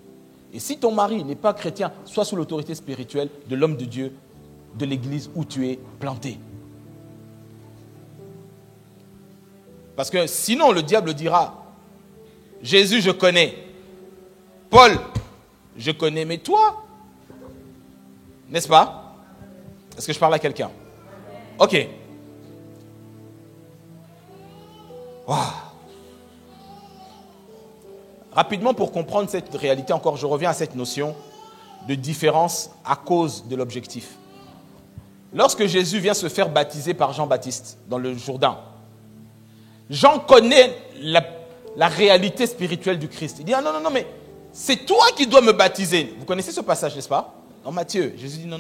Et si ton mari n'est pas chrétien, sois sous l'autorité spirituelle de l'homme de Dieu, de l'église où tu es planté. Parce que sinon, le diable dira, Jésus, je connais. Paul, je connais, mais toi, n'est-ce pas? Est-ce que je parle à quelqu'un? Ok. Wow. Rapidement, pour comprendre cette réalité, encore, je reviens à cette notion de différence à cause de l'objectif. Lorsque Jésus vient se faire baptiser par Jean-Baptiste dans le Jourdain, Jean connaît la réalité spirituelle du Christ. Il dit, ah non, mais c'est toi qui dois me baptiser. Vous connaissez ce passage, n'est-ce pas? Dans Matthieu, Jésus dit, non.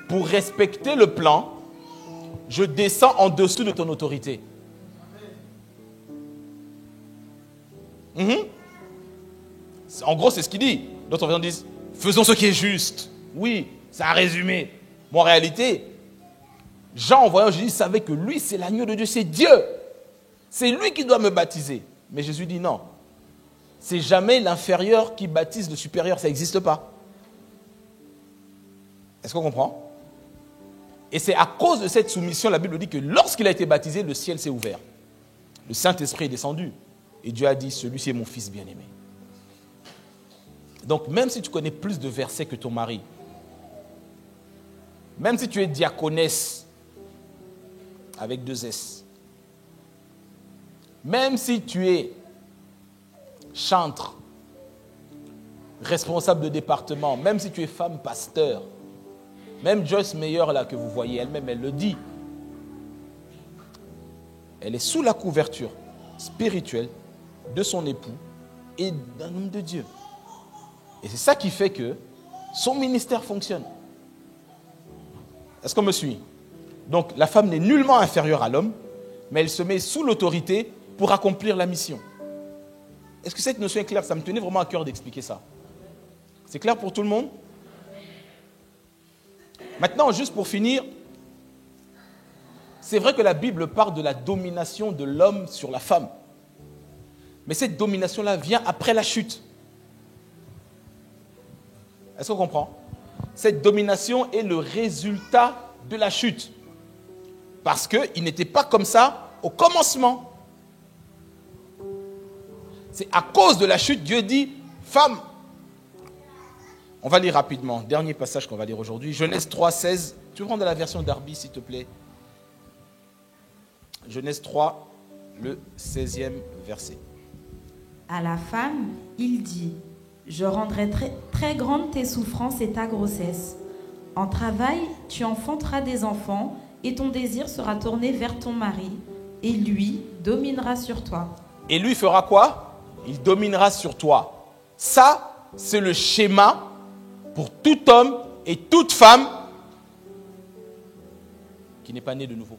Pour respecter le plan, je descends en dessous de ton autorité. En gros, c'est ce qu'il dit. D'autres versions disent, faisons ce qui est juste. Oui, ça a résumé. Mais en réalité, Jean, en voyant Jésus, savait que lui, c'est l'agneau de Dieu, c'est Dieu. C'est lui qui doit me baptiser. Mais Jésus dit non. C'est jamais l'inférieur qui baptise le supérieur, ça n'existe pas. Est-ce qu'on comprend? Et c'est à cause de cette soumission, la Bible dit que lorsqu'il a été baptisé, le ciel s'est ouvert. Le Saint-Esprit est descendu. Et Dieu a dit, celui-ci est mon fils bien-aimé. Donc même si tu connais plus de versets que ton mari, même si tu es diaconesse, avec 2 S, même si tu es chantre, responsable de département, même si tu es femme pasteur, même Joyce Meyer là que vous voyez elle-même, elle le dit. elle est sous la couverture spirituelle de son époux et d'un homme de Dieu. Et c'est ça qui fait que son ministère fonctionne. Est-ce qu'on me suit? Donc la femme n'est nullement inférieure à l'homme, mais elle se met sous l'autorité pour accomplir la mission. Est-ce que cette notion est claire? Ça me tenait vraiment à cœur d'expliquer ça. C'est clair pour tout le monde? Maintenant, juste pour finir, c'est vrai que la Bible parle de la domination de l'homme sur la femme. Mais cette domination-là vient après la chute. Est-ce qu'on comprend? Cette domination est le résultat de la chute. Parce qu'il n'était pas comme ça au commencement. C'est à cause de la chute, Dieu dit, femme. On va lire rapidement. Dernier passage qu'on va lire aujourd'hui. Genèse 3, 16. Tu veux prendre la version d'Arby, s'il te plaît? Genèse 3, le 16e verset. À la femme, il dit, je rendrai très grande tes souffrances et ta grossesse. En travail, tu enfanteras des enfants et ton désir sera tourné vers ton mari et lui dominera sur toi. Et lui fera quoi? Il dominera sur toi. Ça, c'est le schéma pour tout homme et toute femme qui n'est pas né de nouveau.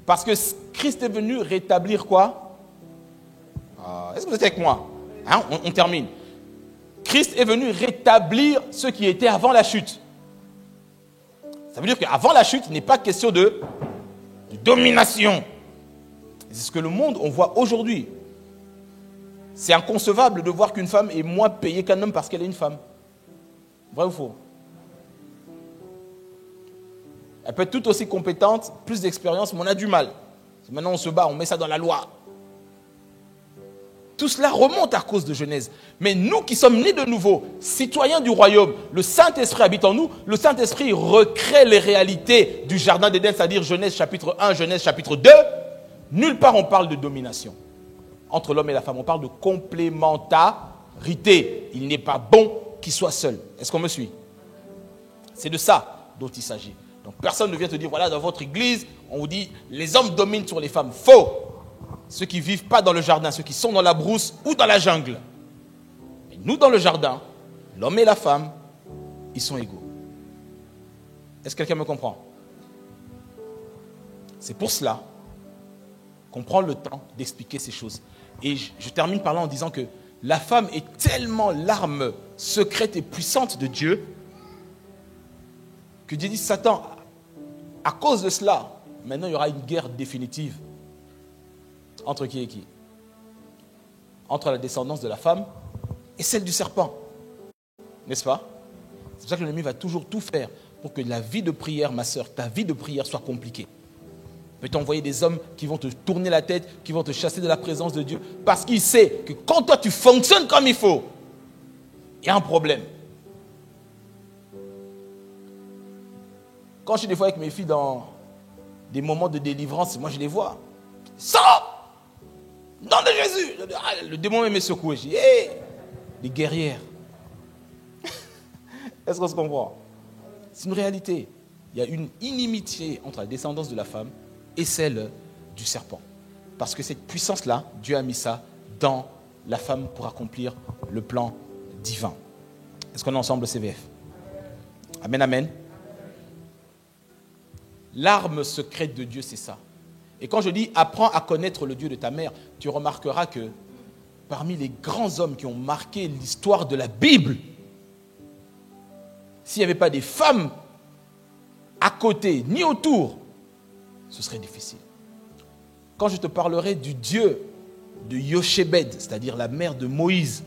Parce que Christ est venu rétablir quoi? Est-ce que vous êtes avec moi? Hein? On termine. Christ est venu rétablir ce qui était avant la chute. Ça veut dire qu'avant la chute, il n'est pas question de domination. C'est ce que le monde, on voit aujourd'hui. C'est inconcevable de voir qu'une femme est moins payée qu'un homme parce qu'elle est une femme. Vrai ou faux? Elle peut être tout aussi compétente, plus d'expérience, mais on a du mal. Maintenant, on se bat, on met ça dans la loi. Tout cela remonte à cause de Genèse. Mais nous qui sommes nés de nouveau, citoyens du royaume, le Saint-Esprit habite en nous, le Saint-Esprit recrée les réalités du jardin d'Éden, c'est-à-dire Genèse chapitre 1, Genèse chapitre 2. Nulle part on parle de domination entre l'homme et la femme. On parle de complémentarité. Il n'est pas bon qu'il soit seul. Est-ce qu'on me suit? C'est de ça dont il s'agit. Donc personne ne vient te dire, voilà, dans votre église, on vous dit, les hommes dominent sur les femmes. Faux! Ceux qui ne vivent pas dans le jardin, ceux qui sont dans la brousse ou dans la jungle. Et nous, dans le jardin, l'homme et la femme, ils sont égaux. Est-ce que quelqu'un me comprend? C'est pour cela qu'on prend le temps d'expliquer ces choses. Et je termine par là en disant que la femme est tellement l'arme secrète et puissante de Dieu que Dieu dit, Satan, à cause de cela, maintenant il y aura une guerre définitive. Entre qui et qui? Entre la descendance de la femme et celle du serpent. N'est-ce pas? C'est pour ça que l'ennemi va toujours tout faire pour que la vie de prière, ma soeur, ta vie de prière soit compliquée. Il peut t'envoyer des hommes qui vont te tourner la tête, qui vont te chasser de la présence de Dieu, parce qu'il sait que quand toi tu fonctionnes comme il faut, il y a un problème. Quand je suis des fois avec mes filles dans des moments de délivrance, moi je les vois. Sors! Nom de Jésus! Le démon me secoué. Je dis, hé! Les guerrières. Est-ce qu'on se comprend? C'est une réalité. Il y a une inimitié entre la descendance de la femme et celle du serpent. Parce que cette puissance-là, Dieu a mis ça dans la femme pour accomplir le plan divin. Est-ce qu'on est ensemble, CVF? Amen, amen. L'arme secrète de Dieu, c'est ça. Et quand je dis apprends à connaître le Dieu de ta mère, tu remarqueras que parmi les grands hommes qui ont marqué l'histoire de la Bible, s'il n'y avait pas des femmes à côté ni autour, ce serait difficile. Quand je te parlerai du Dieu de Yochébed, c'est-à-dire la mère de Moïse,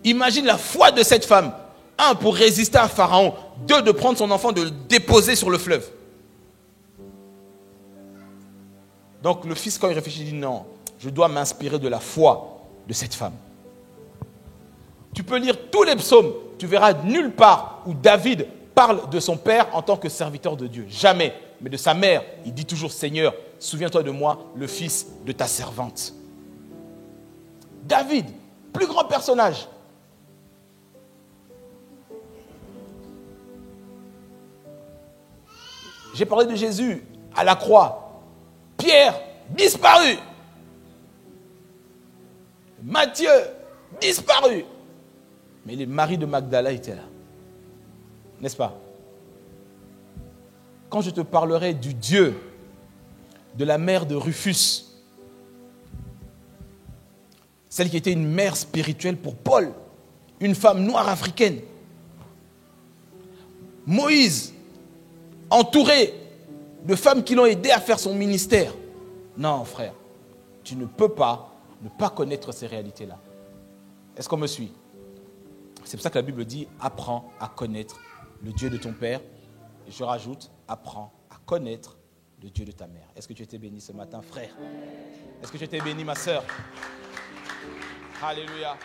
imagine la foi de cette femme. 1, pour résister à Pharaon. 2, de prendre son enfant, de le déposer sur le fleuve. Donc le fils, quand il réfléchit, il dit non, je dois m'inspirer de la foi de cette femme. Tu peux lire tous les psaumes, tu verras nulle part où David parle de son père en tant que serviteur de Dieu. Jamais. Mais de sa mère, il dit toujours, Seigneur, souviens-toi de moi, le fils de ta servante. David, plus grand personnage. J'ai parlé de Jésus à la croix. Pierre, disparu. Matthieu, disparu. Mais les maris de Magdala étaient là. N'est-ce pas? Quand je te parlerai du Dieu de la mère de Rufus, celle qui était une mère spirituelle pour Paul, une femme noire africaine, Moïse, entouré de femmes qui l'ont aidé à faire son ministère. Non, frère, tu ne peux pas ne pas connaître ces réalités-là. Est-ce qu'on me suit? C'est pour ça que la Bible dit, apprends à connaître le Dieu de ton père. Et je rajoute, apprends à connaître le Dieu de ta mère. Est-ce que tu étais béni ce matin, frère? Est-ce que tu étais béni, ma sœur? Alléluia.